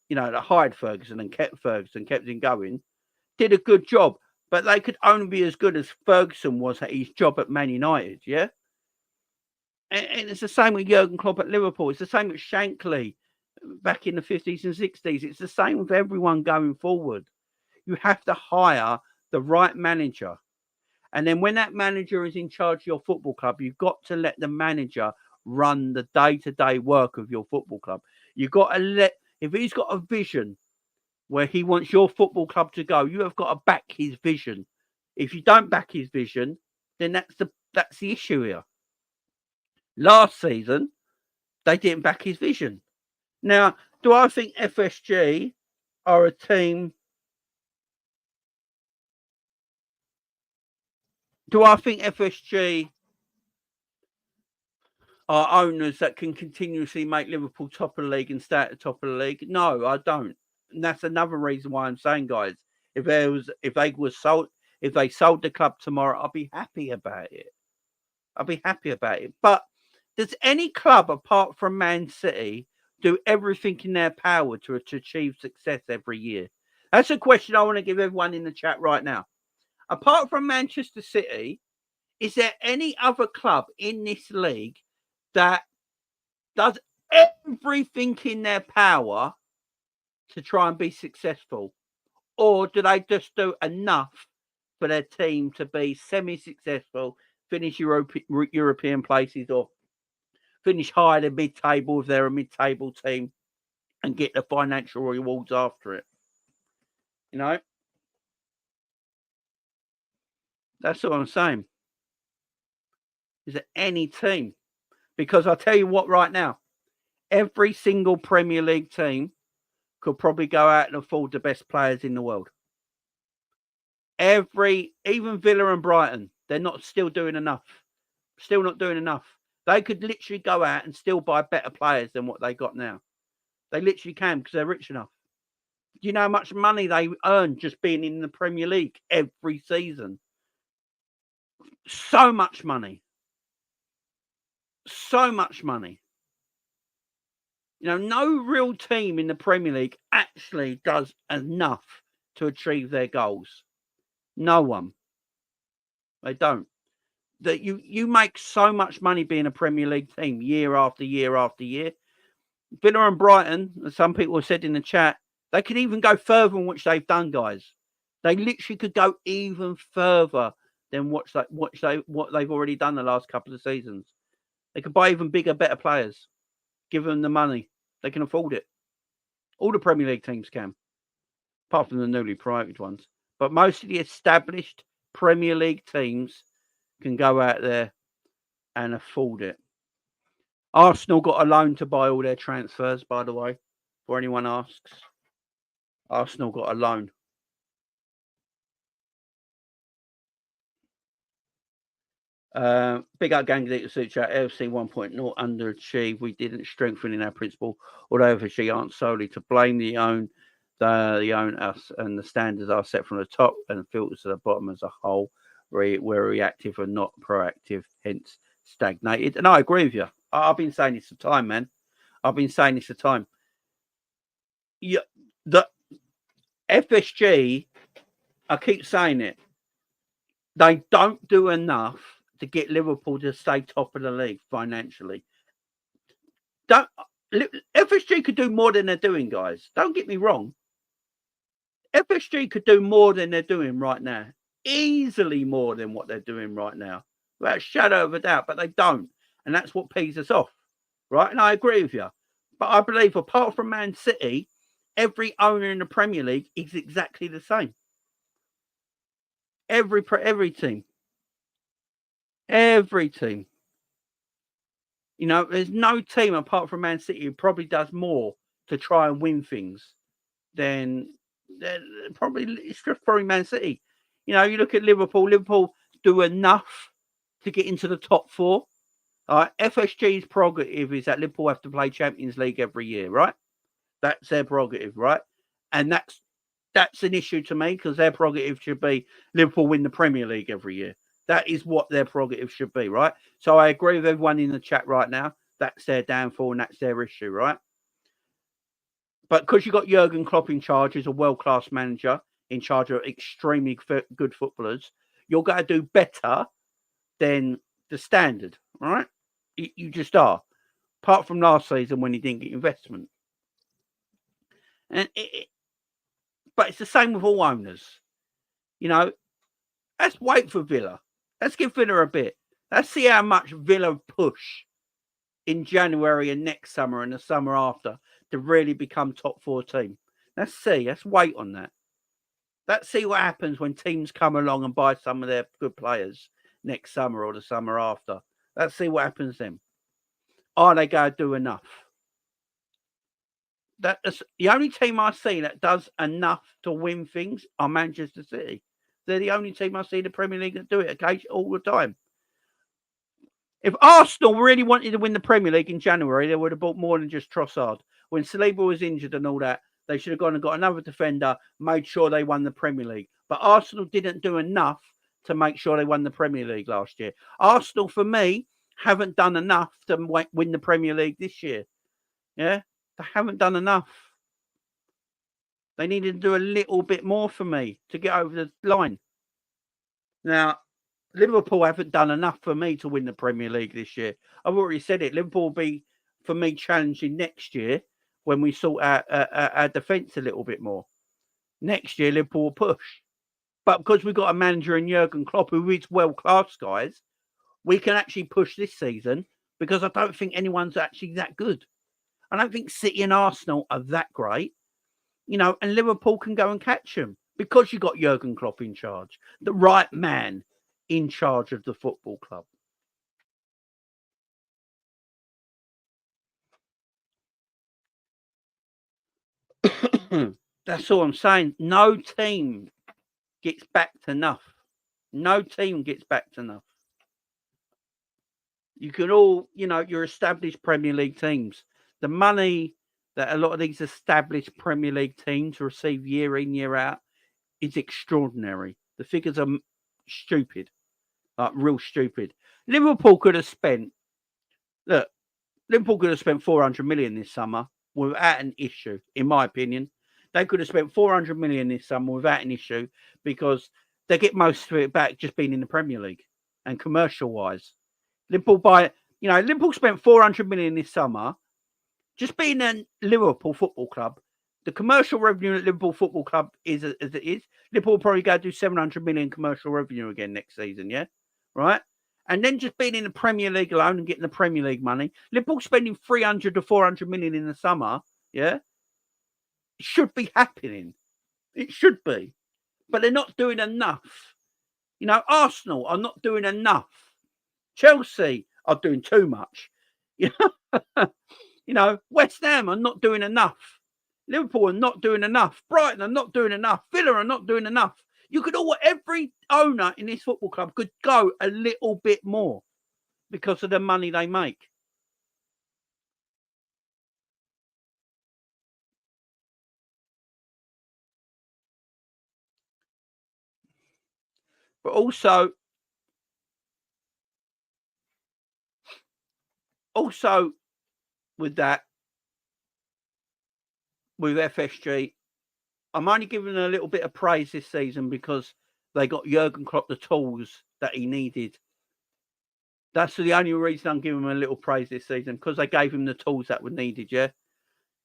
you know, that hired Ferguson and kept him going, did a good job, but they could only be as good as Ferguson was at his job at Man United, yeah? And it's the same with Jurgen Klopp at Liverpool. It's the same with Shankly back in the 50s and 60s. It's the same with everyone going forward. You have to hire the right manager. And then when that manager is in charge of your football club, you've got to let the manager run the day-to-day work of your football club. You've got to let, if he's got a vision where he wants your football club to go, you have got to back his vision. If you don't back his vision, then that's the issue here. Last season, they didn't back his vision. Now, do I think FSG are a team? Do I think FSG are owners that can continuously make Liverpool top of the league and stay at the top of the league? No, I don't. And that's another reason why I'm saying, guys, if they sold the club tomorrow, I'll be happy about it. But does any club apart from Man City do everything in their power to achieve success every year? That's a question I want to give everyone in the chat right now. Apart from Manchester City, is there any other club in this league that does everything in their power to try and be successful? Or do they just do enough for their team to be semi-successful, finish European places, or finish higher than mid-table if they're a mid-table team, and get the financial rewards after it? You know? That's what I'm saying. Is there any team? Because I'll tell you what right now, every single Premier League team could probably go out and afford the best players in the world. Even Villa and Brighton, they're not still doing enough. Still not doing enough. They could literally go out and still buy better players than what they got now. They literally can because they're rich enough. Do you know how much money they earn just being in the Premier League every season? So much money. So much money. You know, no real team in the Premier League actually does enough to achieve their goals. No one. They don't. That you make so much money being a Premier League team year after year after year. Villa and Brighton, as some people have said in the chat, they could even go further than which they've done, guys. They literally could go even further than what they've already done the last couple of seasons. They could buy even bigger, better players. Give them the money. They can afford it. All the Premier League teams can, apart from the newly promoted ones. But most of the established Premier League teams can go out there and afford it. Arsenal got a loan to buy all their transfers, by the way, for anyone asks. Arsenal got a loan. Big up Gangadita Sucha, LFC 1.0 underachieved. We didn't strengthen in our principle, although FSG aren't solely to blame. The own us and the standards are set from the top and filters to the bottom as a whole. We're reactive and not proactive, hence stagnated. And I agree with you. I've been saying this for time, man. I've been saying this for time. Yeah, the FSG, I keep saying it, they don't do enough to get Liverpool to stay top of the league financially. FSG could do more than they're doing, guys. Don't get me wrong. FSG could do more than they're doing right now. Easily more than what they're doing right now. Without a shadow of a doubt, but they don't. And that's what pees us off. Right? And I agree with you. But I believe apart from Man City, every owner in the Premier League is exactly the same. Every team. Every team. You know, there's no team apart from Man City who probably does more to try and win things than probably it's just probably Man City. You know, you look at Liverpool. Liverpool do enough to get into the top four. FSG's prerogative is that Liverpool have to play Champions League every year, right? That's their prerogative, right? And that's an issue to me because their prerogative should be Liverpool win the Premier League every year. That is what their prerogative should be, right? So I agree with everyone in the chat right now. That's their downfall and that's their issue, right? But because you've got Jurgen Klopp in charge as a world-class manager, in charge of extremely good footballers, you're going to do better than the standard, right? You just are. Apart from last season when he didn't get investment. But it's the same with all owners. You know, let's wait for Villa. Let's give Villa a bit. Let's see how much Villa push in January and next summer and the summer after to really become top four team. Let's see. Let's wait on that. Let's see what happens when teams come along and buy some of their good players next summer or the summer after. Let's see what happens then. Are they going to do enough? That's the only team I see that does enough to win things are Manchester City. They're the only team I see in the Premier League that do it occasionally all the time. If Arsenal really wanted to win the Premier League in January, they would have bought more than just Trossard. When Saliba was injured and all that, they should have gone and got another defender, made sure they won the Premier League. But Arsenal didn't do enough to make sure they won the Premier League last year. Arsenal, for me, haven't done enough to win the Premier League this year. Yeah? They haven't done enough. They needed to do a little bit more for me to get over the line. Now, Liverpool haven't done enough for me to win the Premier League this year. I've already said it. Liverpool will be, for me, challenging next year when we sort out our defence a little bit more. Next year, Liverpool will push. But because we've got a manager in Jurgen Klopp who is world-class, guys, we can actually push this season because I don't think anyone's actually that good. I don't think City and Arsenal are that great. You know, and Liverpool can go and catch them because you've got Jurgen Klopp in charge, the right man in charge of the football club. That's all I'm saying. No team gets backed enough. No team gets backed enough. You can all, you know, your established Premier League teams, the money that a lot of these established Premier League teams receive year in, year out is extraordinary. The figures are stupid, like real stupid. Liverpool could have spent 400 million this summer without an issue, in my opinion. They could have spent 400 million this summer without an issue because they get most of it back just being in the Premier League and commercial-wise. Liverpool spent 400 million this summer just being a Liverpool Football Club. The commercial revenue at Liverpool Football Club is as it is. Liverpool will probably go do 700 million commercial revenue again next season, yeah? Right? And then just being in the Premier League alone and getting the Premier League money. Liverpool spending 300 to 400 million in the summer, yeah? It should be happening. It should be. But they're not doing enough. Arsenal are not doing enough. Chelsea are doing too much. West Ham are not doing enough. Liverpool are not doing enough. Brighton are not doing enough. Villa are not doing enough. Every owner in this football club could go a little bit more because of the money they make. But also with that, with FSG, I'm only giving a little bit of praise this season because they got Jurgen Klopp the tools that he needed. That's the only reason I'm giving him a little praise this season, because they gave him the tools that were needed, yeah?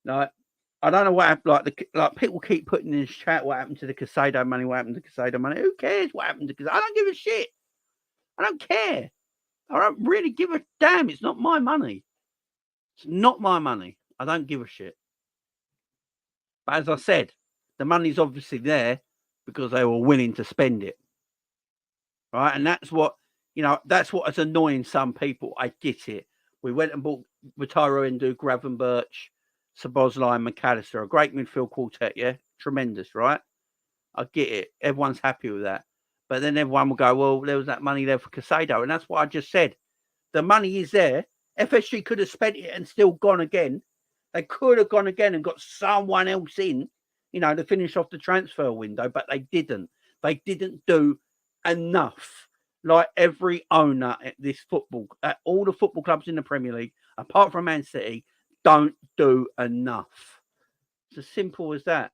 I don't know what happened. Like people keep putting in this chat, what happened to the Casado money? What happened to Casado money? Who cares what happened to Casado? I don't give a shit. I don't care. I don't really give a damn. It's not my money. It's not my money. I don't give a shit. But as I said, the money's obviously there because they were willing to spend it. Right? And that's what is annoying some people. I get it. We went and bought Wataru Endo, Gravenberch, Szoboszlai and McAllister, a great midfield quartet, yeah? Tremendous, right? I get it. Everyone's happy with that. But then everyone will go, well, there was that money there for Casado. And that's what I just said. The money is there. FSG could have spent it and still gone again. They could have gone again and got someone else in, to finish off the transfer window, but they didn't. They didn't do enough. Like every owner at all the football clubs in the Premier League, apart from Man City, don't do enough. It's as simple as that.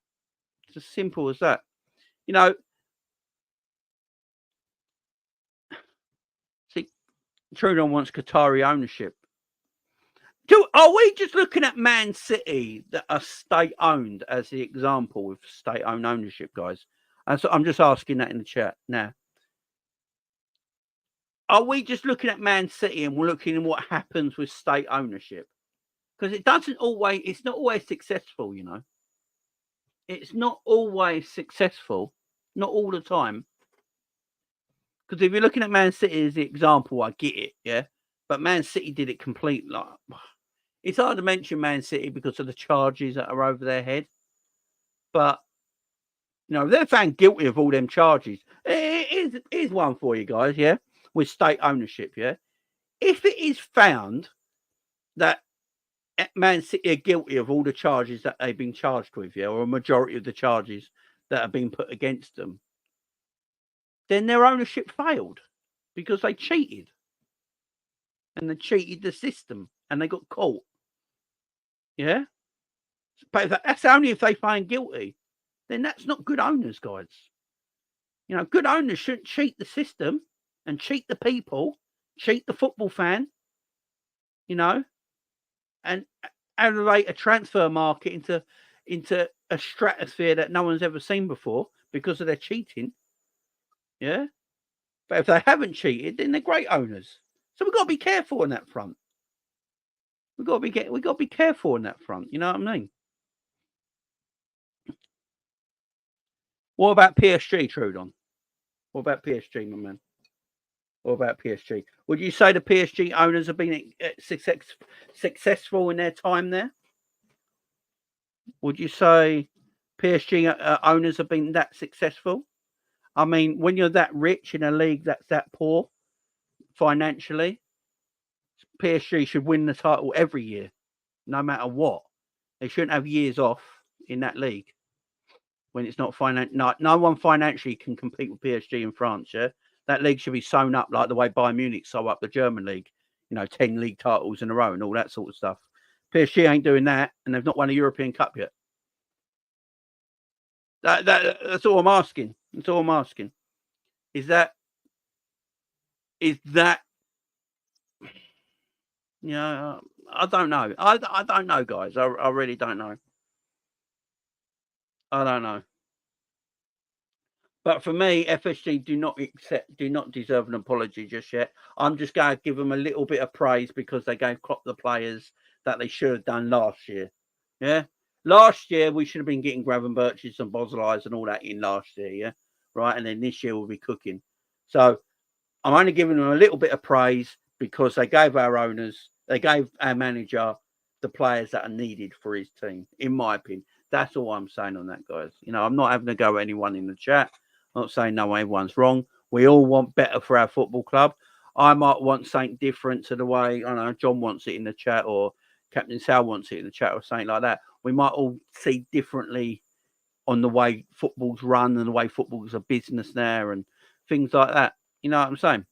It's as simple as that. See, Trudon wants Qatari ownership. Are we just looking at Man City that are state-owned as the example with state-owned ownership, guys? I'm just asking that in the chat now. Are we just looking at Man City and we're looking at what happens with state ownership? Because it's not always successful, It's not always successful, not all the time. Because if you're looking at Man City as the example, I get it, yeah? But Man City did it completely. It's hard to mention Man City because of the charges that are over their head. But, they're found guilty of all them charges. Here's one for you guys, yeah? With state ownership, yeah? If it is found that Man City are guilty of all the charges that they've been charged with, yeah, or a majority of the charges that have been put against them, then their ownership failed because they cheated. And they cheated the system and they got caught. Yeah? But that's only if they find guilty. Then that's not good owners, guys. Good owners shouldn't cheat the system and cheat the people, cheat the football fan, and elevate a transfer market into a stratosphere that no one's ever seen before because of their cheating. Yeah? But if they haven't cheated, then they're great owners. So we've got to be careful on that front. We've got to be careful on that front. You know what I mean? What about PSG, Trudon? What about PSG, my man? What about PSG? Would you say the PSG owners have been successful in their time there? Would you say PSG owners have been that successful? I mean, when you're that rich in a league that's that poor financially, PSG should win the title every year, no matter what. They shouldn't have years off in that league when it's not no one financially can compete with PSG in France, yeah? That league should be sewn up like the way Bayern Munich sew up the German league, 10 league titles in a row and all that sort of stuff. PSG ain't doing that, and they've not won a European Cup yet. That's all I'm asking. That's all I'm asking. Is that I don't know. I don't know, guys. I really don't know. I don't know. But for me, FSG do not deserve an apology just yet. I'm just going to give them a little bit of praise because they gave Klopp the players that they should have done last year. Yeah, last year we should have been getting Gravenberches and Bosley's and all that in last year. Yeah, right. And then this year we'll be cooking. So I'm only giving them a little bit of praise because they gave our owners, they gave our manager the players that are needed for his team. In my opinion, that's all I'm saying on that, guys. I'm not having to go at anyone in the chat. I'm not saying no, everyone's wrong. We all want better for our football club. I might want something different to the way, I don't know, John wants it in the chat or Captain Sal wants it in the chat or something like that. We might all see differently on the way football's run and the way football's a business now and things like that. You know what I'm saying?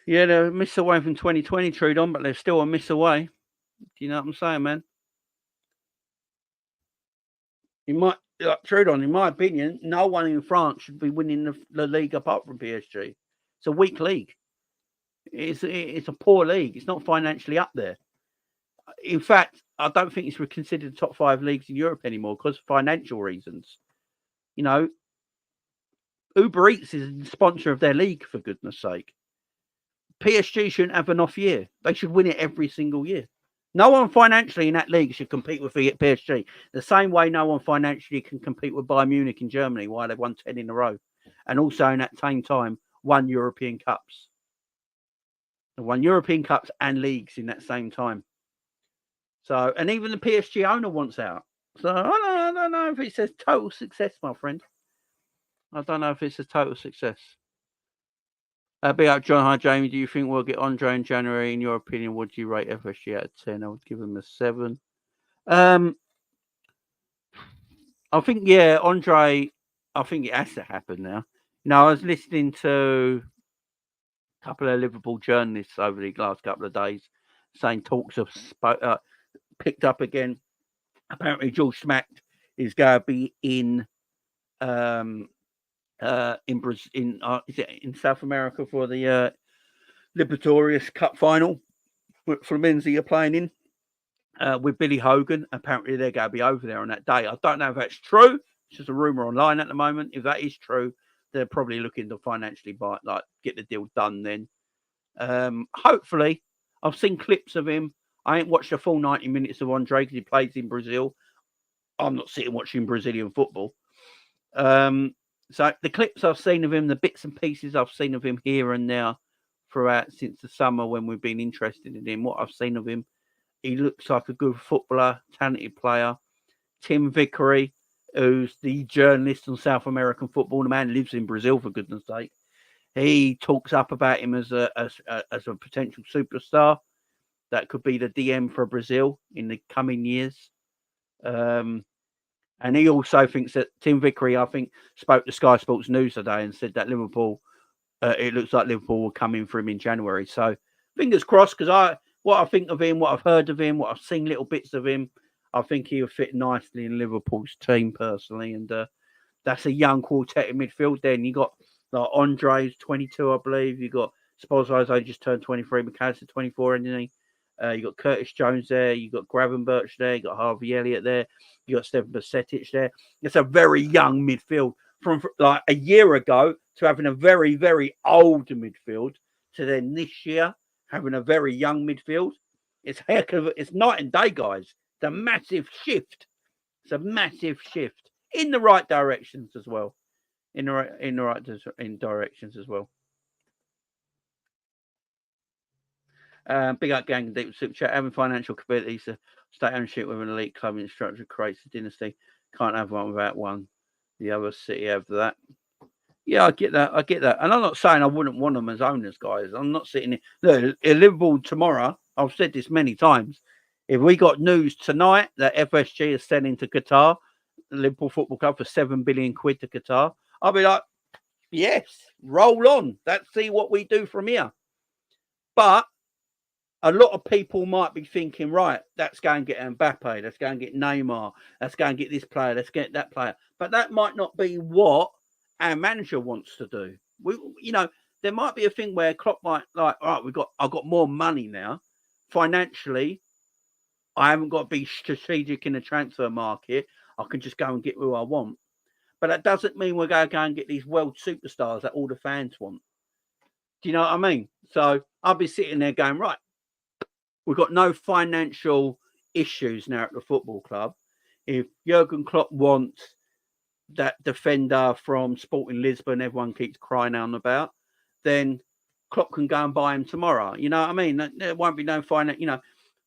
Yeah, they're a miss away from 2020, Trudon, but they're still a miss away. Do you know what I'm saying, man? Trudon, in my opinion, no one in France should be winning the league apart from PSG. It's a weak league. It's a poor league. It's not financially up there. In fact, I don't think it's considered top 5 leagues in Europe anymore because of financial reasons. Uber Eats is the sponsor of their league, for goodness sake. PSG shouldn't have an off year. They should win it every single year. No one financially in that league should compete with PSG. The same way no one financially can compete with Bayern Munich in Germany, while they've won 10 in a row. And also in that same time, won European Cups. They won European Cups and leagues in that same time. So, and even the PSG owner wants out. So I don't know if it's a total success, my friend. I don't know if it's a total success. Big up, John. Hi, Jamie. Do you think we'll get Andre in January? In your opinion, would you rate FSG out of 10? I would give him a 7. I think, yeah, Andre, I think it has to happen now. I was listening to a couple of Liverpool journalists over the last couple of days saying talks have picked up again. Apparently, George Smack is going to be in Brazil, is it in South America for the Libertadores Cup final. Fluminense are playing in with Billy Hogan. Apparently, they're going to be over there on that day. I don't know if that's true. It's just a rumor online at the moment. If that is true, they're probably looking to financially get the deal done then. Hopefully, I've seen clips of him. I ain't watched a full 90 minutes of Andre because he plays in Brazil. I'm not sitting watching Brazilian football. So the clips I've seen of him, the bits and pieces I've seen of him here and there throughout since the summer when we've been interested in him, what I've seen of him, he looks like a good footballer, talented player. Tim Vickery, who's the journalist on South American football, the man lives in Brazil, for goodness sake. He talks up about him as a potential superstar that could be the DM for Brazil in the coming years. And he also thinks that Tim Vickery, I think, spoke to Sky Sports News today and said that Liverpool, it looks like Liverpool will come in for him in January. So fingers crossed, because what I think of him, what I've heard of him, what I've seen little bits of him, I think he'll fit nicely in Liverpool's team personally. And that's a young quartet in midfield. Then you got Andre's 22, I believe. You got Spozzo just turned 23, McAllister 24, and then you got Curtis Jones there. You got Gravenberch there. You got Harvey Elliott there. You got Stefan Bajcetic there. It's a very young midfield from like a year ago to having a very, very old midfield to then this year having a very young midfield. It's night and day, guys. It's a massive shift. It's a massive shift in the right directions as well. In directions as well. Big up gang, deep super chat. Having financial capabilities to state ownership with an elite club in structure creates a dynasty. Can't have one without one. The other city have that. Yeah, I get that. And I'm not saying I wouldn't want them as owners, guys. I'm not sitting here. Look, in Liverpool tomorrow, I've said this many times. If we got news tonight that FSG is selling to Qatar, the Liverpool Football Club, for £7 billion to Qatar, I'll be like, yes, roll on. Let's see what we do from here. But a lot of people might be thinking, right, let's go and get Mbappe, let's go and get Neymar, let's go and get this player, let's get that player. But that might not be what our manager wants to do. There might be a thing where Klopp might like, all right, I've got more money now. Financially, I haven't got to be strategic in the transfer market. I can just go and get who I want. But that doesn't mean we're going to go and get these world superstars that all the fans want. Do you know what I mean? So I'll be sitting there going, right, we've got no financial issues now at the football club. If Jurgen Klopp wants that defender from Sporting Lisbon everyone keeps crying out about, then Klopp can go and buy him tomorrow. You know what I mean? There won't be no finance,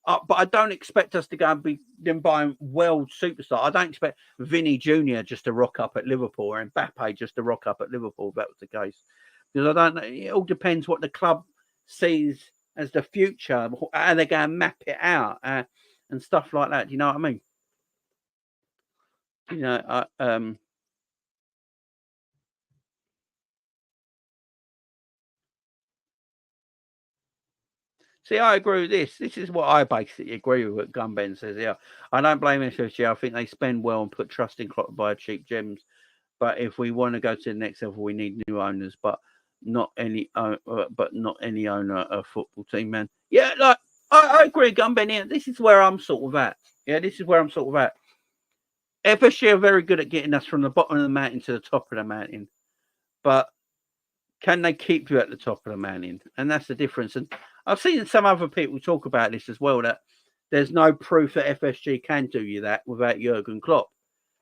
but I don't expect us to go and be them buying world superstar. I don't expect Vinny Jr. just to rock up at Liverpool or Mbappe just to rock up at Liverpool if that was the case. Because I don't know. It all depends what the club sees as the future, how they're going to map it out and stuff like that. Do you know what I mean? See, I agree with this. This is what I basically agree with what Gunben says here. I don't blame FSG. I think they spend well and put trust in Klopp to buy cheap gems. But if we want to go to the next level, we need new owners, but not any owner of football team, man. Yeah, like I agree, Gunben here. This is where I'm sort of at. Yeah, this is where I'm sort of at. FSG are very good at getting us from the bottom of the mountain to the top of the mountain. But can they keep you at the top of the mountain? And that's the difference. And I've seen some other people talk about this as well, that there's no proof that FSG can do you that without Jurgen Klopp.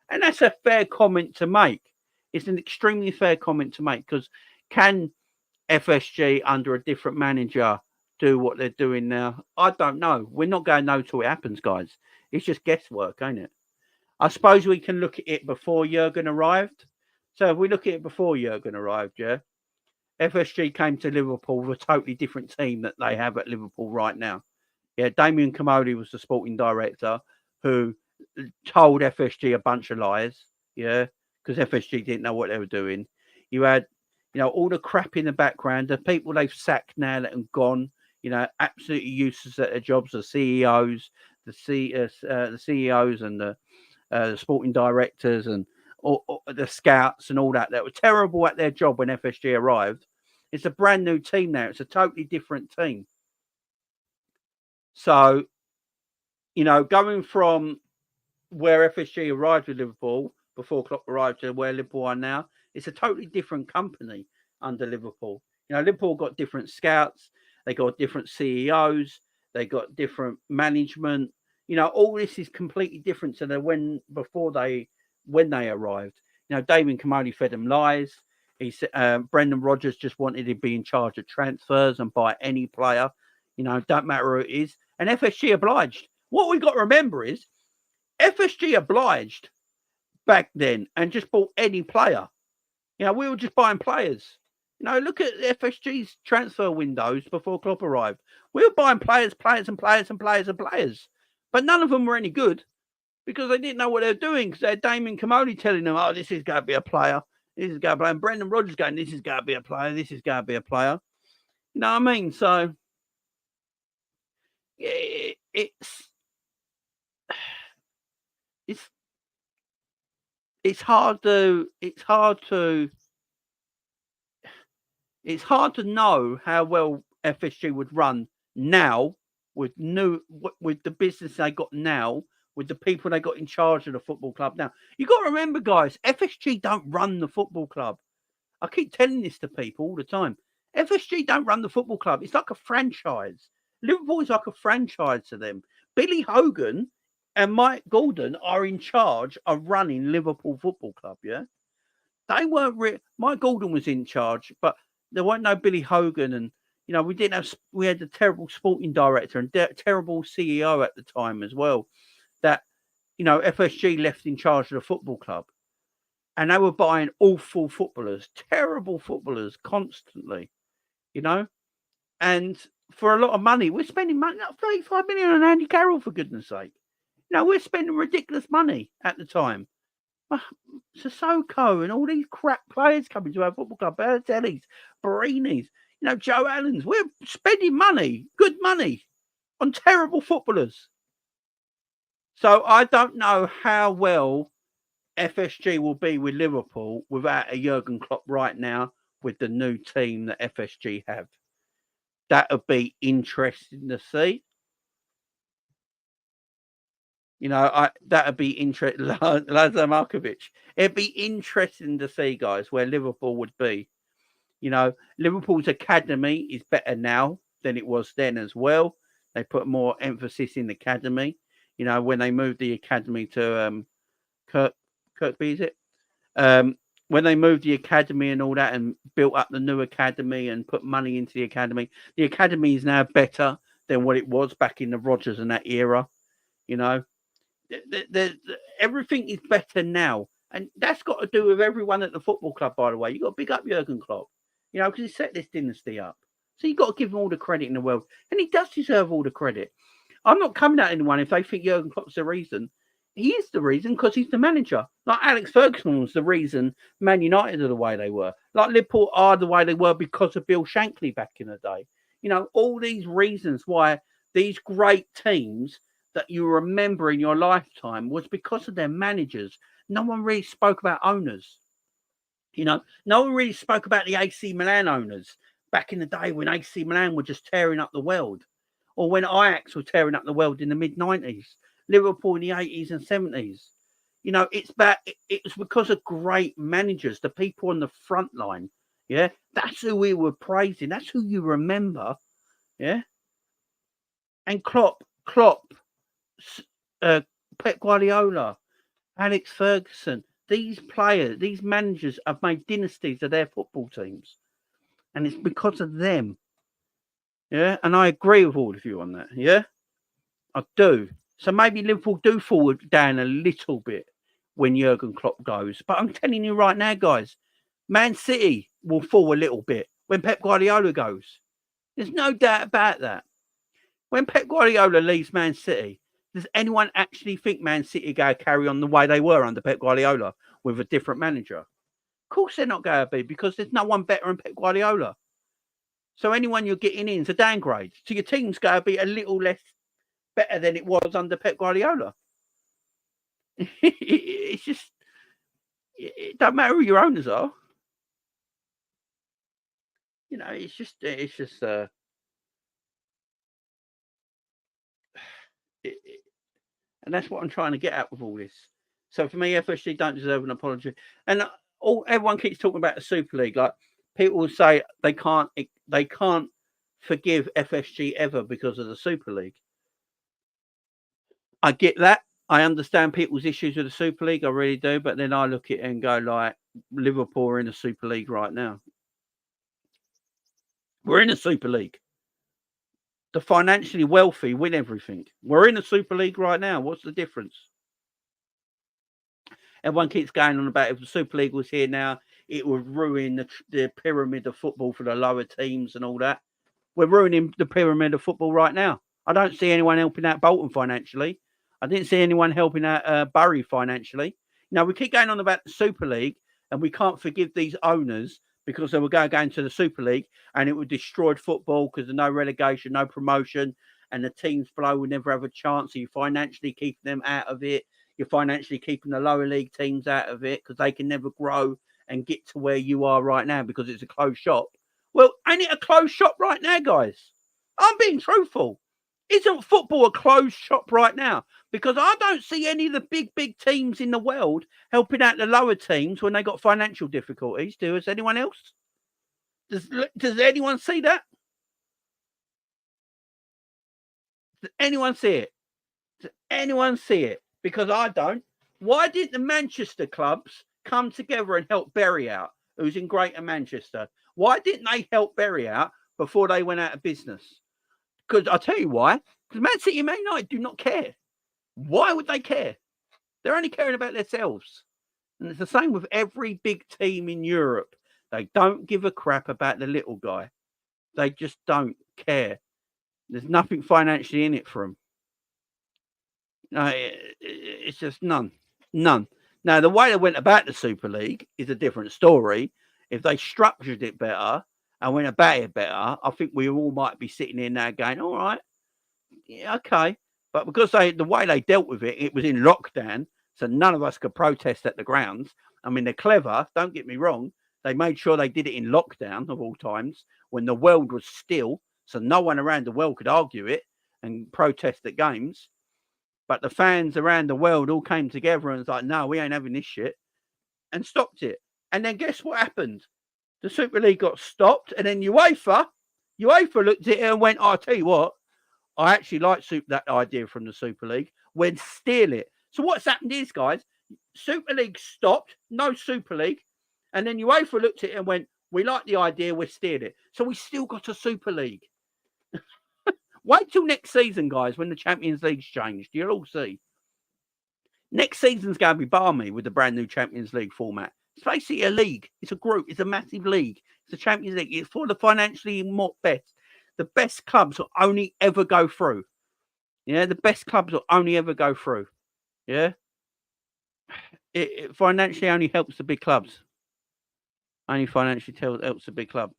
And that's a fair comment to make. It's an extremely fair comment to make, because can FSG under a different manager do what they're doing now? I don't know. We're not going to know till it happens, guys. It's just guesswork, ain't it? I suppose we can look at it before Jurgen arrived. So if we look at it before Jurgen arrived, yeah, FSG came to Liverpool with a totally different team that they have at Liverpool right now. Yeah, Damien Comodi was the sporting director who told FSG a bunch of lies. Yeah, because FSG didn't know what they were doing. You had, all the crap in the background. The people they've sacked now that have gone, absolutely useless at their jobs. The CEOs, the CEOs, and the sporting directors, and the scouts and all that were terrible at their job when FSG arrived. It's a brand new team now. It's a totally different team. So, going from where FSG arrived with Liverpool before Klopp arrived to where Liverpool are now, it's a totally different company under Liverpool. Liverpool got different scouts. They got different CEOs. They got different management. All this is completely different to when they arrived. Damien Comodi fed them lies. He said Brendan Rodgers just wanted to be in charge of transfers and buy any player. Don't matter who it is. And FSG obliged. What we got to remember is FSG obliged back then and just bought any player. We were just buying players. Look at FSG's transfer windows before Klopp arrived. We were buying players. But none of them were any good because they didn't know what they were doing, because they had Damien Comodi telling them, oh, this is going to be a player. This is going to be a player. And Brendan Rodgers going, this is going to be a player. This is going to be a player. You know what I mean? So it's hard to know how well FSG would run now with the business they got now, with the people they got in charge of the football club now. You got to remember, guys, FSG don't run the football club. I keep telling this to people all the time. FSG don't run the football club. It's like a franchise. Liverpool is like a franchise to them. Billy Hogan and Mike Gordon are in charge of running Liverpool Football Club, yeah? They weren't Mike Gordon was in charge, but there weren't no Billy Hogan, and we had a terrible sporting director and terrible CEO at the time as well, that FSG left in charge of the football club, and they were buying awful footballers, terrible footballers constantly, and for a lot of money. We're spending money, 35 million on Andy Carroll, for goodness sake. We're spending ridiculous money at the time. Sissoko and all these crap players coming to our football club, Balotellis, Barinis, Joe Allen's. We're spending money, good money, on terrible footballers. So I don't know how well FSG will be with Liverpool without a Jurgen Klopp right now with the new team that FSG have. That would be interesting to see. You know, that'd be interesting. Lazar Markovic. It'd be interesting to see, guys, where Liverpool would be. You know, Liverpool's academy is better now than it was then as well. They put more emphasis in the academy. You know, when they moved the academy to Kirkby, is it? When they moved the academy and all that and built up the new academy and put money into the academy is now better than what it was back in the Rodgers and that era. You know, everything is better now. And that's got to do with everyone at the football club, by the way. You've got to big up Jurgen Klopp, you know, because he set this dynasty up. So you've got to give him all the credit in the world. And he does deserve all the credit. I'm not coming at anyone if they think Jurgen Klopp's the reason. He is the reason because he's the manager. Like Alex Ferguson was the reason Man United are the way they were. Like Liverpool are the way they were because of Bill Shankly back in the day. You know, all these reasons why these great teams that you remember in your lifetime was because of their managers. No one really spoke about owners. You know, no one really spoke about the AC Milan owners back in the day when AC Milan were just tearing up the world, or when Ajax were tearing up the world in the mid-90s, Liverpool in the 80s and 70s. You know, it's because of great managers, the people on the front line. Yeah, that's who we were praising. That's who you remember. Yeah, and Klopp, Pep Guardiola, Alex Ferguson. These players, these managers have made dynasties of their football teams. And it's because of them. Yeah. And I agree with all of you on that. Yeah. I do. So maybe Liverpool do fall down a little bit when Jurgen Klopp goes. But I'm telling you right now, guys, Man City will fall a little bit when Pep Guardiola goes. There's no doubt about that. When Pep Guardiola leaves Man City, does anyone actually think Man City go carry on the way they were under Pep Guardiola with a different manager? Of course they're not going to be, because there's no one better than Pep Guardiola. So anyone you're getting in is a downgrade. So your team's going to be a little less better than it was under Pep Guardiola. It's just, it don't matter who your owners are. You know, it's just and that's what I'm trying to get at with all this. So for me, FSG don't deserve an apology. And everyone keeps talking about the Super League. Like, people will say they can't forgive FSG ever because of the Super League. I get that. I understand people's issues with the Super League. I really do. But then I look at it and go, like, Liverpool are in the Super League right now. We're in the Super League. The financially wealthy win everything. We're in the Super League right now. What's the difference? Everyone keeps going on about if the Super League was here now, it would ruin the pyramid of football for the lower teams and all that. We're ruining the pyramid of football right now. I don't see anyone helping out Bolton financially. I didn't see anyone helping out Bury financially. Now, we keep going on about the Super League, and we can't forgive these owners because they were going to the Super League and it would destroy football because there's no relegation, no promotion, and the teams below will never have a chance. So you financially keep them out of it. You're financially keeping the lower league teams out of it because they can never grow and get to where you are right now because it's a closed shop. Well, ain't it a closed shop right now, guys? I'm being truthful. Isn't football a closed shop right now? Because I don't see any of the big teams in the world helping out the lower teams when they got financial difficulties. Does anyone else? Does anyone see that? Does anyone see it? Does anyone see it? Because I don't. Why didn't the Manchester clubs come together and help Bury out, who's in Greater Manchester? Why didn't they help Bury out before they went out of business? Because I'll tell you why. Because Man City and Man United do not care. Why would they care? They're only caring about themselves. And it's the same with every big team in Europe. They don't give a crap about the little guy. They just don't care. There's nothing financially in it for them. No, it's just none. None. Now, the way they went about the Super League is a different story. If they structured it better and went about it better, I think we all might be sitting here now going, all right, Yeah, okay. But because the way they dealt with it, it was in lockdown, so none of us could protest at the grounds. I mean, they're clever. Don't get me wrong. They made sure they did it in lockdown of all times when the world was still, so no one around the world could argue it and protest at games. But the fans around the world all came together and was like, "No, we ain't having this shit," and stopped it. And then guess what happened? The Super League got stopped, and then UEFA looked at it and went, "I'll tell you what, I actually like that idea from the Super League. We'll steal it." So what's happened is, guys, Super League stopped, no Super League, and then UEFA looked at it and went, "We like the idea, we'll steal it." So we still got a Super League. Wait till next season, guys, when the Champions League's changed. You'll all see. Next season's going to be balmy with the brand new Champions League format. It's basically a league. It's a group. It's a massive league. It's a Champions League. It's for the financially more best. The best clubs will only ever go through. Yeah, the best clubs will only ever go through. Yeah. It financially only helps the big clubs. Only financially helps the big club.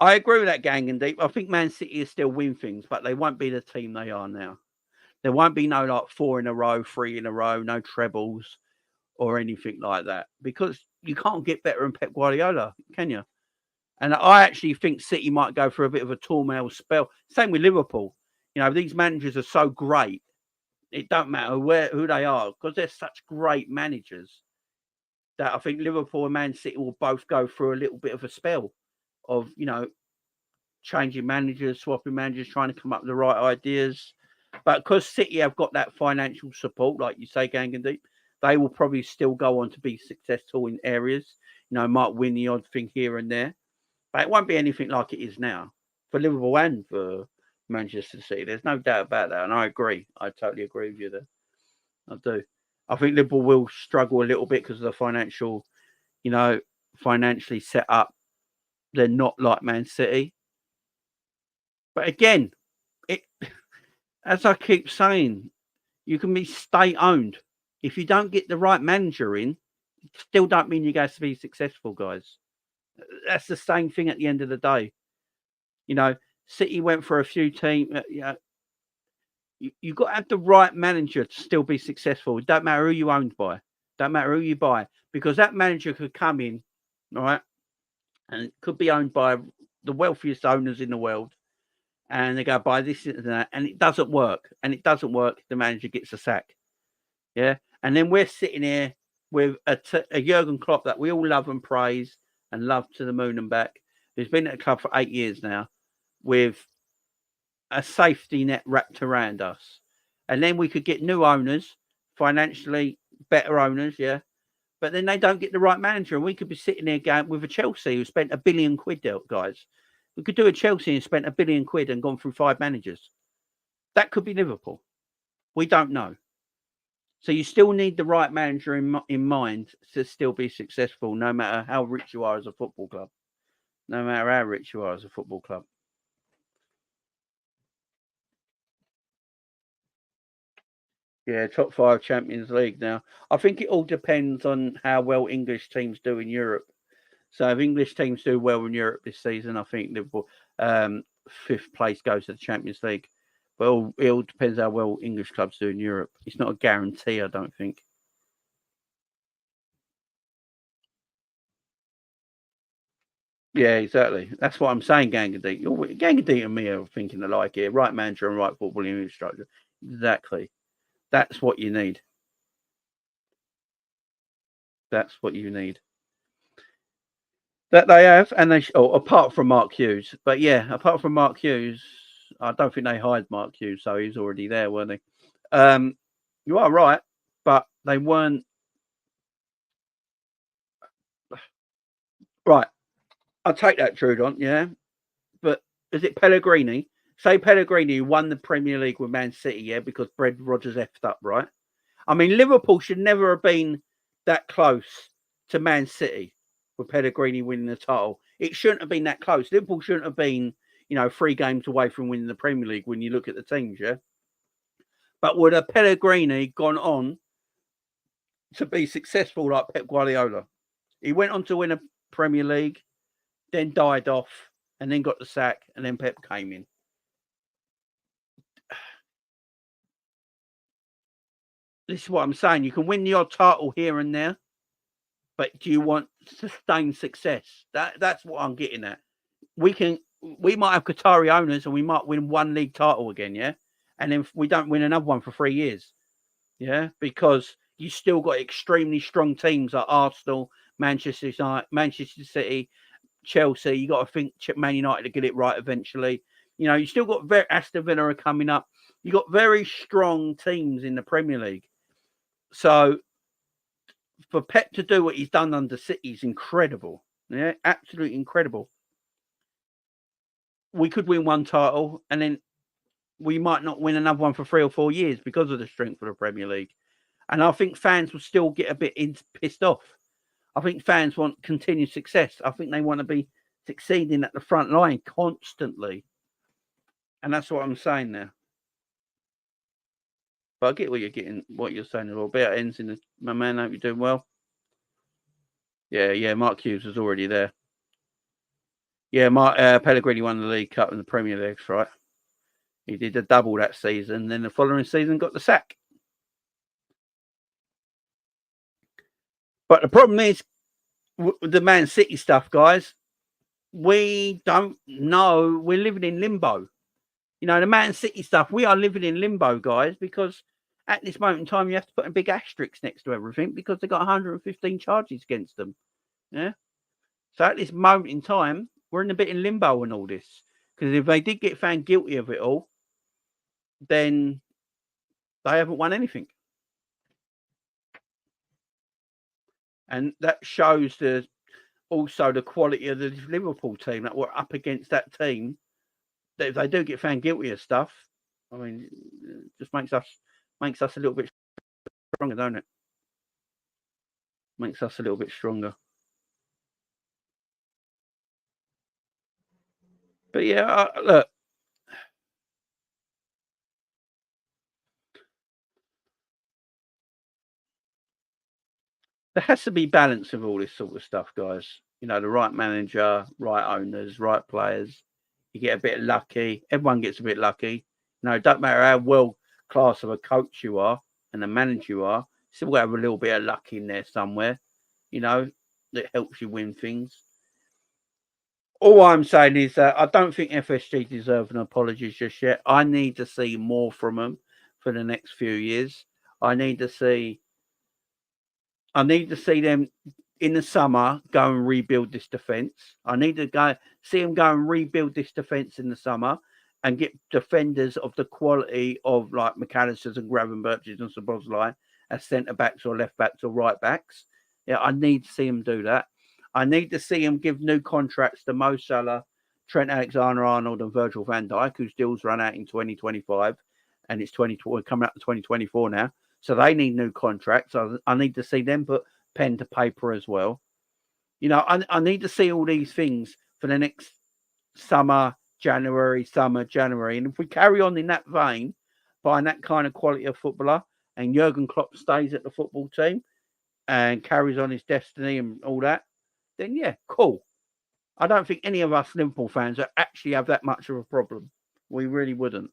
I agree with that, Gang and Deep. I think Man City is still win things, but they won't be the team they are now. There won't be no like 4 in a row, 3 in a row, no trebles or anything like that, because you can't get better than Pep Guardiola, can you? And I actually think City might go for a bit of a turmoil spell. Same with Liverpool. You know, these managers are so great. It don't matter who they are, because they're such great managers, that I think Liverpool and Man City will both go through a little bit of a spell of, changing managers, swapping managers, trying to come up with the right ideas. But because City have got that financial support, like you say, Gang and Deep, they will probably still go on to be successful in areas. Might win the odd thing here and there, but it won't be anything like it is now for Liverpool and for Manchester City. There's no doubt about that, and I agree. I totally agree with you there. I do. I think Liverpool will struggle a little bit because of the financial, financially set up. They're not like Man City. But again, it, as I keep saying, you can be state owned. If you don't get the right manager in, still don't mean you're going to be successful, guys. That's the same thing at the end of the day. City went for a few teams. You've got to have the right manager to still be successful. It don't matter who you owned by. Don't matter who you buy, because that manager could come in, right, and it could be owned by the wealthiest owners in the world, and they go buy this and that, and it doesn't work. And it doesn't work. The manager gets a sack. Yeah, and then we're sitting here with a Jurgen Klopp that we all love and praise and love to the moon and back, who's been at the club for 8 years now, with a safety net wrapped around us. And then we could get new owners, financially better owners, yeah. But then they don't get the right manager, and we could be sitting there going with a Chelsea who spent £1 billion, guys. We could do a Chelsea and spent £1 billion and gone through 5 managers. That could be Liverpool. We don't know. So you still need the right manager in mind to still be successful, no matter how rich you are as a football club. No matter how rich you are as a football club. Yeah, top 5 Champions League now. I think it all depends on how well English teams do in Europe. So if English teams do well in Europe this season, I think Liverpool 5th place goes to the Champions League. But it all depends how well English clubs do in Europe. It's not a guarantee, I don't think. Yeah, exactly. That's what I'm saying, Gangadee. Gangadee and me are thinking alike here. Right manager and right football infrastructure. Exactly. That's what you need. That's what you need. That they have, and apart from Mark Hughes. But yeah, apart from Mark Hughes, I don't think they hired Mark Hughes, so he's already there, weren't he? You are right, but they weren't. Right. I'll take that, Trudon, yeah. But is it Pellegrini? Say Pellegrini won the Premier League with Man City, yeah, because Brad Rodgers effed up, right? I mean, Liverpool should never have been that close to Man City with Pellegrini winning the title. It shouldn't have been that close. Liverpool shouldn't have been, 3 games away from winning the Premier League when you look at the teams, yeah? But would a Pellegrini gone on to be successful like Pep Guardiola? He went on to win a Premier League, then died off, and then got the sack, and then Pep came in. This is what I'm saying. You can win the odd title here and there, but do you want sustained success? That's what I'm getting at. We might have Qatari owners and we might win one league title again, yeah? And then we don't win another one for 3 years. Yeah, because you still got extremely strong teams like Arsenal, Manchester United, Manchester City, Chelsea. You got to think Man United to get it right eventually. You know, you still got Aston Villa are coming up. You got very strong teams in the Premier League. So for Pep to do what he's done under City is incredible. Yeah, absolutely incredible. We could win one title and then we might not win another one for 3 or 4 years because of the strength of the Premier League. And I think fans will still get a bit pissed off. I think fans want continued success. I think they want to be succeeding at the front line constantly. And that's what I'm saying there. But I get what you're saying a little bit. It ends in my man, I hope you're doing well. Yeah, Mark Hughes was already there. Yeah, Pellegrini won the League Cup and the Premier League, right? He did a double that season, then the following season got the sack. But the problem is the Man City stuff, guys. We don't know. We're living in limbo. You know, the Man City stuff, we are living in limbo, guys, because at this moment in time, you have to put a big asterisk next to everything because they've got 115 charges against them. Yeah. So at this moment in time, we're in a bit in limbo and all this. Because if they did get found guilty of it all, then they haven't won anything. And that shows also the quality of the Liverpool team that we're up against that team. That if they do get found guilty of stuff, I mean, it just makes us a little bit stronger, don't it? Makes us a little bit stronger. But yeah, look. There has to be balance of all this sort of stuff, guys. You know, the right manager, right owners, right players. You get a bit lucky. Everyone gets a bit lucky. No, it don't matter how well class of a coach you are and a manager you are, still have a little bit of luck in there somewhere, you know, that helps you win things. All I'm saying is that I don't think FSG deserve an apology just yet. I need to see more from them for the next few years. I need to see them in the summer go and rebuild this defence. I need to see them go and rebuild this defence in the summer and get defenders of the quality of like McAllister's and Gravenberch's and Szoboszlai as centre backs or left backs or right backs. Yeah, I need to see them do that. I need to see them give new contracts to Mo Salah, Trent Alexander-Arnold, and Virgil van Dijk, whose deals run out in 2025, and it's coming up to 2024 now. So they need new contracts. I need to see them put pen to paper as well. You know, I need to see all these things for the next summer, January. And if we carry on in that vein, buying that kind of quality of footballer, and Jurgen Klopp stays at the football team and carries on his destiny and all that, then yeah, cool. I don't think any of us Liverpool fans actually have that much of a problem. We really wouldn't.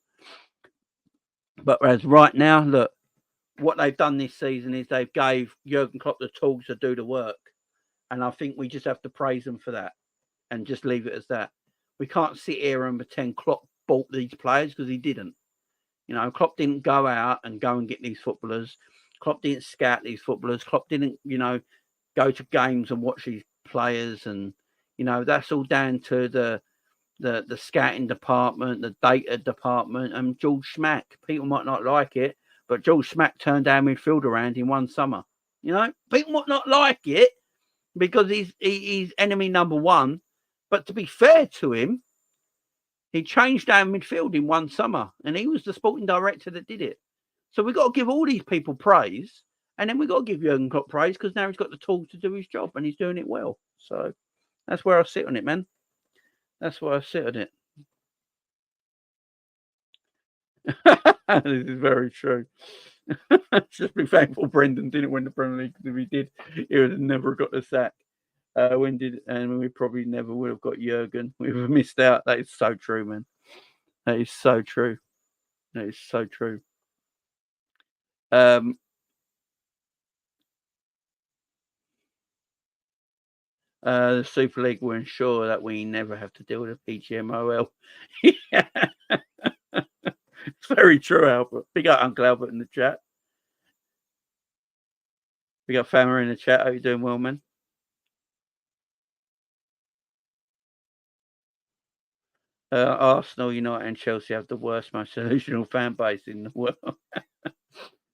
But as right now, look, what they've done this season is they've gave Jurgen Klopp the tools to do the work. And I think we just have to praise them for that and just leave it as that. We can't sit here and pretend Klopp bought these players because he didn't. You know, Klopp didn't go out and go and get these footballers. Klopp didn't scout these footballers. Klopp didn't, you know, go to games and watch these players. And, you know, that's all down to the scouting department, the data department, and George Schmack. People might not like it, but George Schmack turned our midfield around in one summer. You know, people might not like it because he's enemy number one. But to be fair to him, he changed our midfield in one summer, and he was the sporting director that did it. So we've got to give all these people praise, and then we've got to give Jurgen Klopp praise because now he's got the tools to do his job, and he's doing it well. So that's where I sit on it, man. That's where I sit on it. This is very true. Just be thankful Brendan didn't win the Premier League because if he did, he would have never got the sack. And we probably never would have got Jurgen. We would have missed out. That is so true, man. That is so true. That is so true. The Super League will ensure that we never have to deal with a PGMOL. It's very true, Albert. Big up Uncle Albert in the chat. We got Fama in the chat. How you doing, well, man? Arsenal, United, and Chelsea have the worst, most delusional fan base in the world.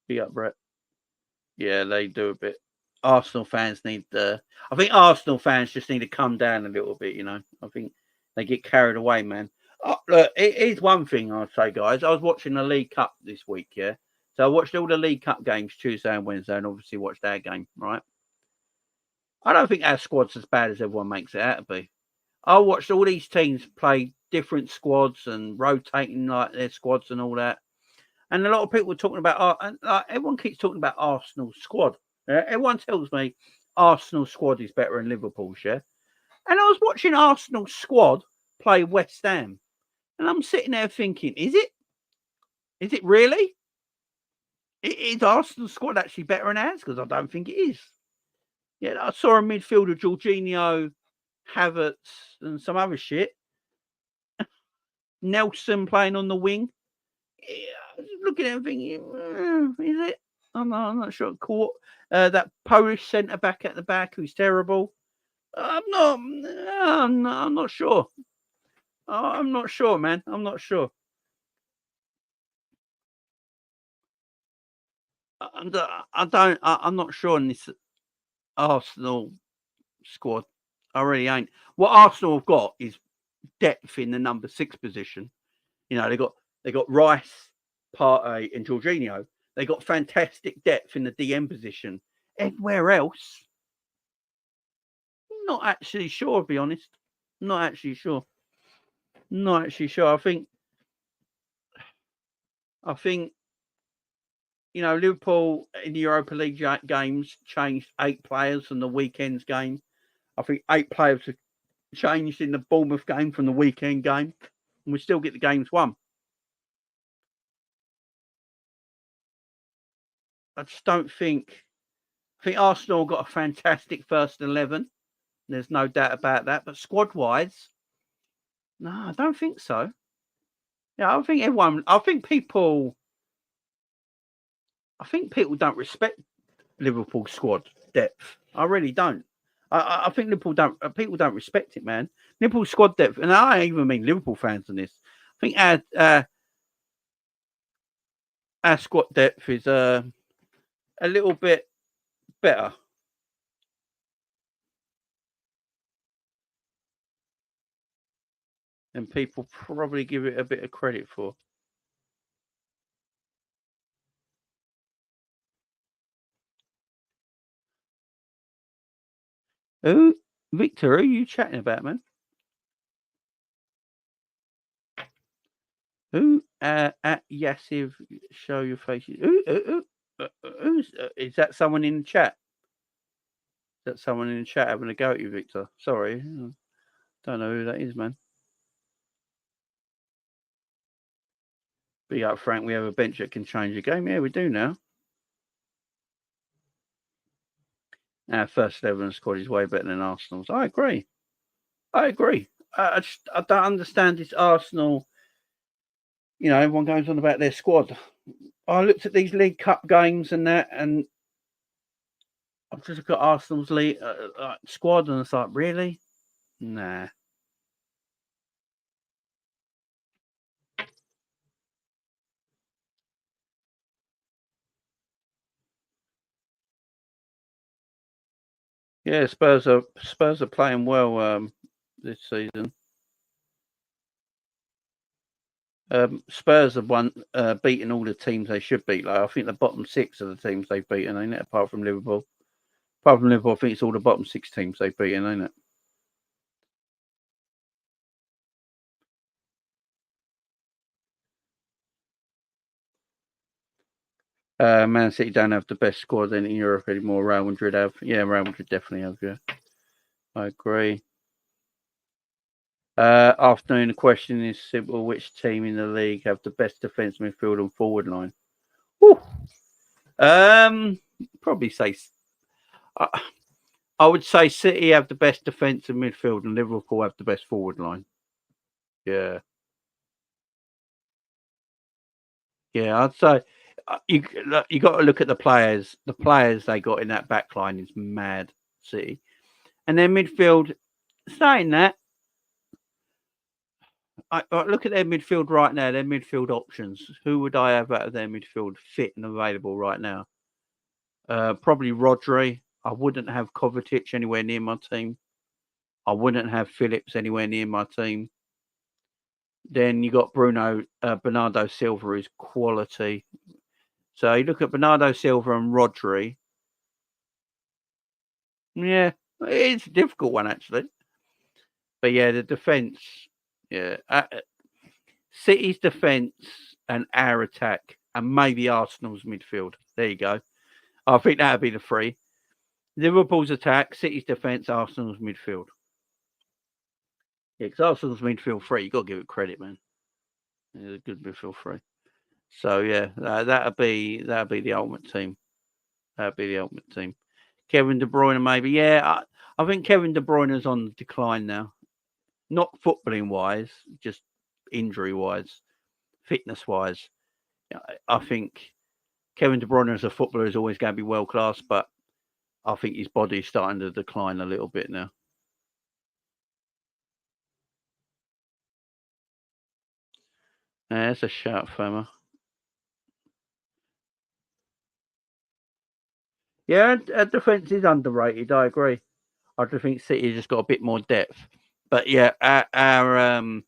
Big up, Brett. Yeah, they do a bit. Arsenal fans need I think Arsenal fans just need to come down a little bit, I think they get carried away, man. Look, it is one thing I'd say, guys. I was watching the League Cup this week, yeah? So I watched all the League Cup games Tuesday and Wednesday, and obviously watched our game, right? I don't think our squad's as bad as everyone makes it out to be. I watched all these teams play different squads and rotating like their squads and all that. And a lot of people were talking about, everyone keeps talking about Arsenal's squad. Everyone tells me Arsenal's squad is better than Liverpool's, yeah? And I was watching Arsenal's squad play West Ham. And I'm sitting there thinking, is it? Is it really? Is Arsenal's squad actually better than ours? Because I don't think it is. Yeah, I saw a midfielder, Jorginho, Havertz, and some other shit. Nelson playing on the wing. Yeah, looking at him thinking, is it? I'm not sure. That Polish centre back at the back who's terrible. I'm not sure. I'm not sure, man. I'm not sure. I'm not sure on this Arsenal squad. I really ain't. What Arsenal have got is depth in the number 6 position. They got Rice, Partey, and Jorginho. They got fantastic depth in the DM position. Everywhere else, not actually sure, to be honest. Not actually sure. I think Liverpool in the Europa League games changed 8 players from the weekend's game. I think 8 players have changed in the Bournemouth game from the weekend game, and we still get the games won. I just don't think. I think Arsenal got a fantastic first 11. There's no doubt about that. But squad-wise, no, I don't think so. Yeah, I think people don't respect Liverpool squad depth. I really don't. I think people don't respect it, man. Liverpool squad depth, and I even mean Liverpool fans on this. I think our squad depth is a little bit better. And people probably give it a bit of credit for. Who, Victor, who are you chatting about, man? Who at Yassiv, show your faces? Is that someone in the chat? Is that someone in the chat having a go at you, Victor? Sorry. Don't know who that is, man. Be up, Frank. We have a bench that can change the game. Yeah, we do now. Our first 11 squad is way better than Arsenal's. I agree. I don't understand this Arsenal. Everyone goes on about their squad. I looked at these League Cup games and that, and I've just looked at Arsenal's league squad, and it's like, really? Nah. Yeah, Spurs are playing well this season. Spurs have beaten all the teams they should beat. Like, I think the bottom 6 of the teams they've beaten, ain't it? Apart from Liverpool. I think it's all the bottom 6 teams they've beaten, ain't it? Man City don't have the best squad in Europe anymore. Real Madrid have. Yeah, Real Madrid definitely have, yeah. I agree. Afternoon, the question is simple. Which team in the league have the best defence, midfield and forward line? Whew. Probably say... I would say City have the best defence and midfield and Liverpool have the best forward line. Yeah. Yeah, I'd say you got to look at the players. The players they got in that back line is mad, City. And then midfield, saying that, I look at their midfield right now, their midfield options. Who would I have out of their midfield fit and available right now? Probably Rodri. I wouldn't have Kovacic anywhere near my team. I wouldn't have Phillips anywhere near my team. Then you got Bernardo Silva is quality. So you look at Bernardo Silva and Rodri. Yeah, it's a difficult one actually. But yeah, the defence. Yeah, City's defence and our attack, and maybe Arsenal's midfield. There you go. I think that'd be the three. Liverpool's attack, City's defence, Arsenal's midfield. Yeah, because Arsenal's midfield three, you got to give it credit, man. It's a good midfield three. So yeah, that'd be the ultimate team. That'd be the ultimate team. Kevin De Bruyne, maybe. Yeah, I think Kevin De Bruyne is on the decline now. Not footballing wise, just injury wise, fitness wise. I think Kevin De Bruyne as a footballer is always going to be world class, but I think his body's starting to decline a little bit now. Yeah, that's a shout, Fema. Yeah, defence is underrated. I agree. I just think City just got a bit more depth. But yeah, our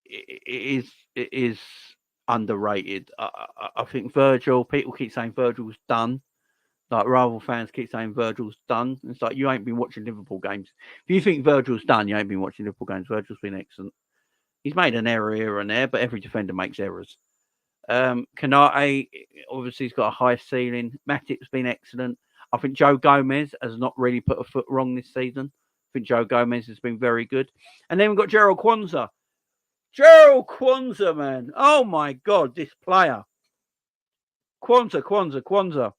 it is underrated. I think Virgil. People keep saying Virgil's done. Like rival fans keep saying Virgil's done. It's like you ain't been watching Liverpool games. If you think Virgil's done, you ain't been watching Liverpool games. Virgil's been excellent. He's made an error here and there, but every defender makes errors. Kanate, obviously, he's got a high ceiling. Matip's been excellent. I think Joe Gomez has not really put a foot wrong this season. I think Joe Gomez has been very good. And then we've got Gerald Kwanzaa. Gerald Kwanzaa, man. Oh, my God, this player. Kwanzaa.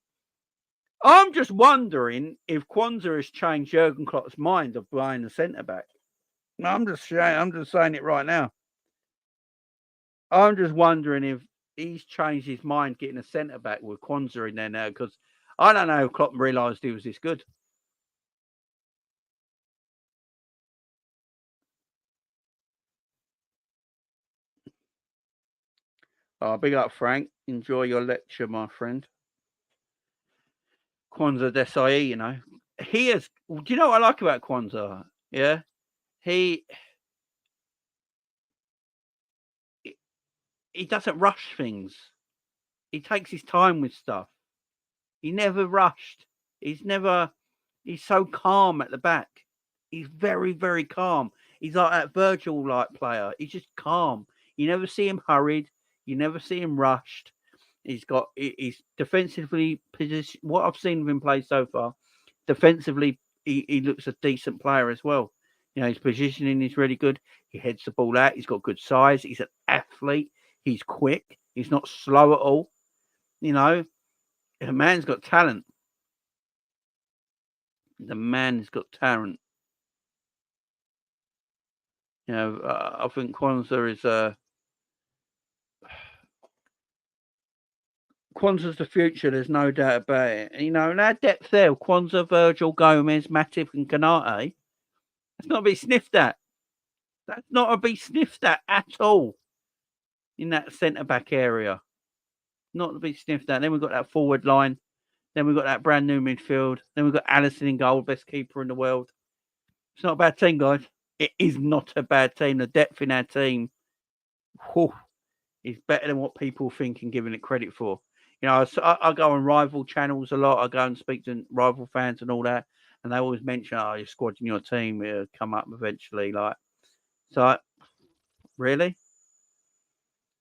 I'm just wondering if Kwanzaa has changed Jurgen Klopp's mind of buying a centre-back. I'm just saying it right now. I'm just wondering if he's changed his mind getting a centre-back with Kwanzaa in there now, because I don't know if Klopp realised he was this good. Oh, big up, Frank. Enjoy your lecture, my friend. Kwanzaa Desai, you know. He is... Do you know what I like about Kwanzaa? Yeah? He doesn't rush things. He takes his time with stuff. He never rushed. He's so calm at the back. He's very, very calm. He's like that Virgil-like player. He's just calm. You never see him hurried. You never see him rushed. He's defensively position. What I've seen of him play so far, defensively, he looks a decent player as well. You know, his positioning is really good. He heads the ball out. He's got good size. He's an athlete. He's quick. He's not slow at all. You know, the man's got talent. The man's got talent. You know, I think Kwanzaa is Kwanzaa's the future. There's no doubt about it. You know, and that depth there, Kwanzaa, Virgil, Gomez, Matip, and Kanate. That's not to be sniffed at. That's not to be sniffed at all. In that centre back area, not to be sniffed at. Then we've got that forward line. Then we've got that brand new midfield. Then we've got Alisson in goal, best keeper in the world. It's not a bad team, guys. It is not a bad team. The depth in our team is better than what people think and giving it credit for. You know, I go on rival channels a lot. I go and speak to rival fans and all that, and they always mention, "Oh, your squad in your team will come up eventually." Like, so really,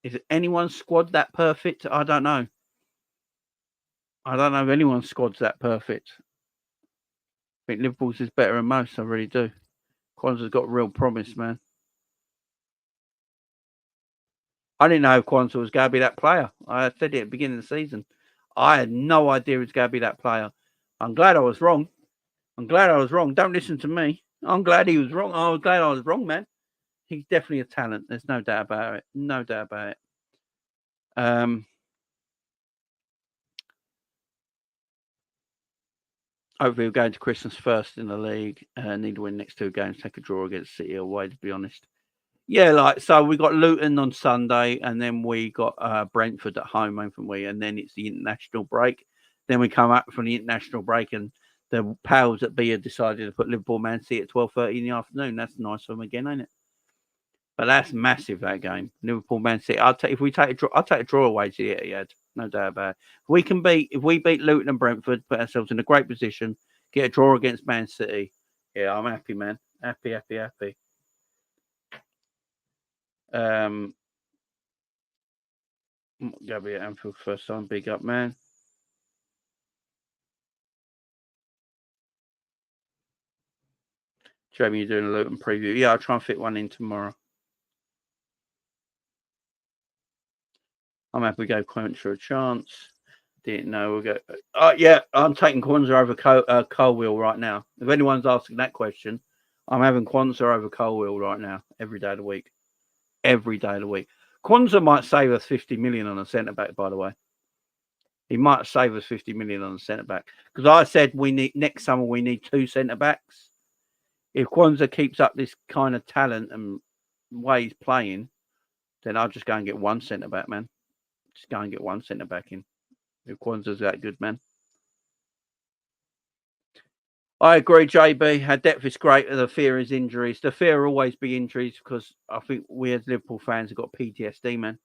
is anyone's squad that perfect? I don't know. I don't know if anyone's squad's that perfect. think Liverpool's is better than most. I really do. Kwanzaa's got real promise, man. I didn't know Kwanzaa was going to be that player. I said it at the beginning of the season. I had no idea he was going to be that player. I'm glad I was wrong. Don't listen to me. I'm glad he was wrong. I was glad I was wrong, man. He's definitely a talent. There's no doubt about it. No doubt about it. Hopefully we'll go into Christmas first in the league. Need to win next 2 games. Take a draw against City away, to be honest. Yeah, so we got Luton on Sunday, and then we got Brentford at home, haven't we? And then it's the international break. Then we come up from the international break, and the powers that be have decided to put Liverpool Man City at 12:30 in the afternoon. That's nice of them again, ain't it? But that's massive, that game. Liverpool Man City. If we take a draw, I'll take a draw away to the Etihad. No doubt about it. If we beat Luton and Brentford, put ourselves in a great position, get a draw against Man City. Yeah, I'm happy, man. Happy. Gotta be at Anfield first time. Big up, man. Jamie, you're doing a Luton preview. Yeah, I'll try and fit one in tomorrow. I'm happy we gave Quencher a chance. Didn't know we'll go. Yeah, I'm taking Kwanzaa over Colwill right now. If anyone's asking that question, I'm having Kwanzaa over Colwill right now, every day of the week. Every day of the week. Kwanzaa might save us 50 million on a centre back, by the way. He might save us 50 million on a centre back. Because I said next summer we need 2 centre backs. If Kwanzaa keeps up this kind of talent and way he's playing, then I'll just go and get 1 centre back, man. Just go and get 1 centre back in. If Kwanzaa's that good, man. I agree, JB. Our depth is great. The fear is injuries. The fear will always be injuries because I think we as Liverpool fans have got PTSD, man.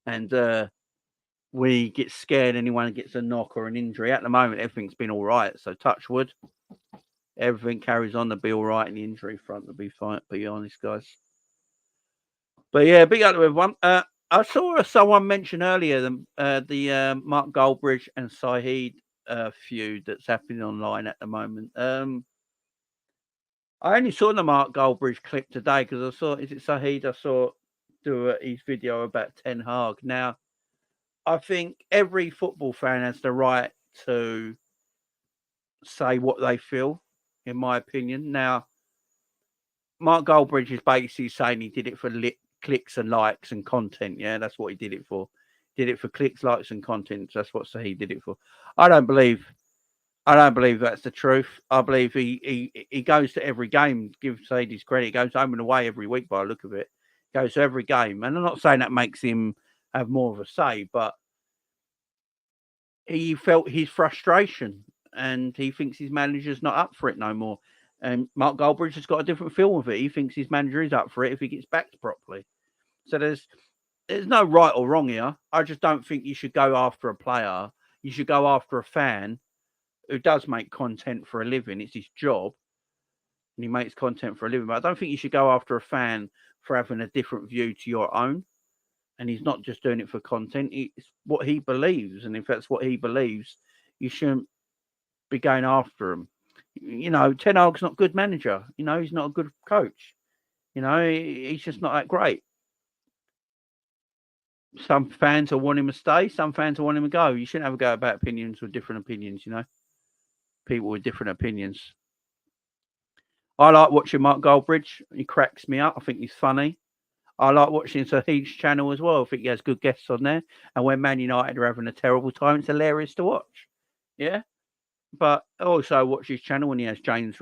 And we get scared anyone gets a knock or an injury. At the moment, everything's been all right. So touch wood. Everything carries on to be all right in the injury front, to be honest, guys. But yeah, big up to everyone. I saw someone mention earlier the Mark Goldbridge and Saeed feud that's happening online at the moment. I only saw the Mark Goldbridge clip today because I saw, is it Saeed? I saw do his video about Ten Hag. Now, I think every football fan has the right to say what they feel, in my opinion. Now, Mark Goldbridge is basically saying he did it for clicks and likes and content. Yeah, that's what he did it for. Did it for clicks, likes, and content. That's what he did it for. I don't believe that's the truth. I believe he goes to every game. Give Saeed his credit. He goes home and away every week by the look of it. Goes to every game, and I'm not saying that makes him have more of a say, but he felt his frustration, and he thinks his manager's not up for it no more. And Mark Goldbridge has got a different feel with it. He thinks his manager is up for it if he gets backed properly. So there's no right or wrong here. I just don't think you should go after a player. You should go after a fan who does make content for a living. It's his job, and he makes content for a living. But I don't think you should go after a fan for having a different view to your own. And he's not just doing it for content. It's what he believes. And if that's what he believes, you shouldn't be going after him. You know, Ten Hag's not a good manager. You know, he's not a good coach. You know, he's just not that great. Some fans will want him to stay. Some fans will want him to go. You shouldn't have a go about opinions with different opinions, you know. People with different opinions. I like watching Mark Goldbridge. He cracks me up. I think he's funny. I like watching Saheed's channel as well. I think he has good guests on there. And when Man United are having a terrible time, it's hilarious to watch. Yeah. But I also watch his channel when he has James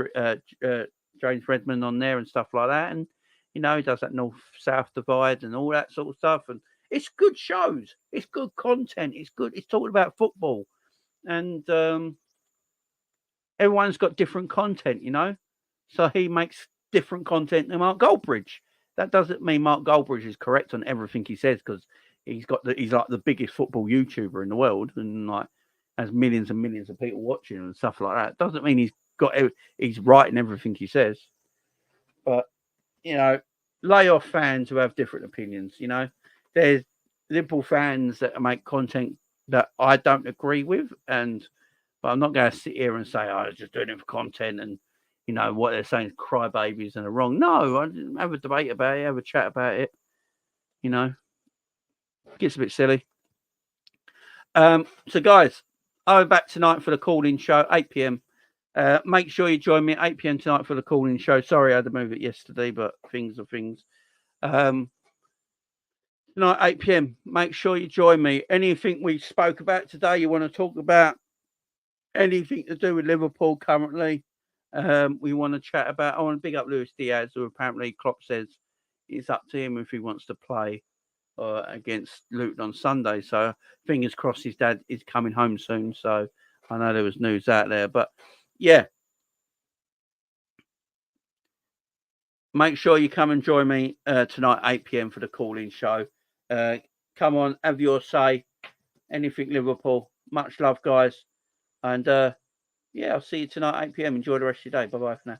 Redmond on there and stuff like that. And, you know, he does that North-South divide and all that sort of stuff. And it's good shows. It's good content. It's good. It's talking about football. And everyone's got different content, you know. So he makes different content than Mark Goldbridge. That doesn't mean Mark Goldbridge is correct on everything he says because he's like the biggest football YouTuber in the world and like has millions and millions of people watching and stuff like that. Doesn't mean he's right in everything he says. But you know, lay off fans who have different opinions. You know, there's Liverpool fans that make content that I don't agree with, and But I'm not going to sit here and say, I was just doing it for content and, you know, what they're saying is crybabies and are wrong. No, I have a debate about it, have a chat about it. You know, it gets a bit silly. So, guys, I'll be back tonight for the call-in show, 8 p.m. Make sure you join me at 8 p.m. tonight for the call-in show. Sorry, I had to move it yesterday, but things are things. Tonight, 8 p.m. Make sure you join me. Anything we spoke about today, you want to talk about, anything to do with Liverpool currently, we want to chat about. I want to big up Luis Diaz, who apparently Klopp says it's up to him if he wants to play against Luton on Sunday. So fingers crossed his dad is coming home soon. So I know there was news out there, but yeah. Make sure you come and join me tonight, 8 p.m. for the call-in show. Come on, have your say. Anything Liverpool. Much love, guys. And yeah, I'll see you tonight, 8 p.m. Enjoy the rest of your day. Bye-bye for now.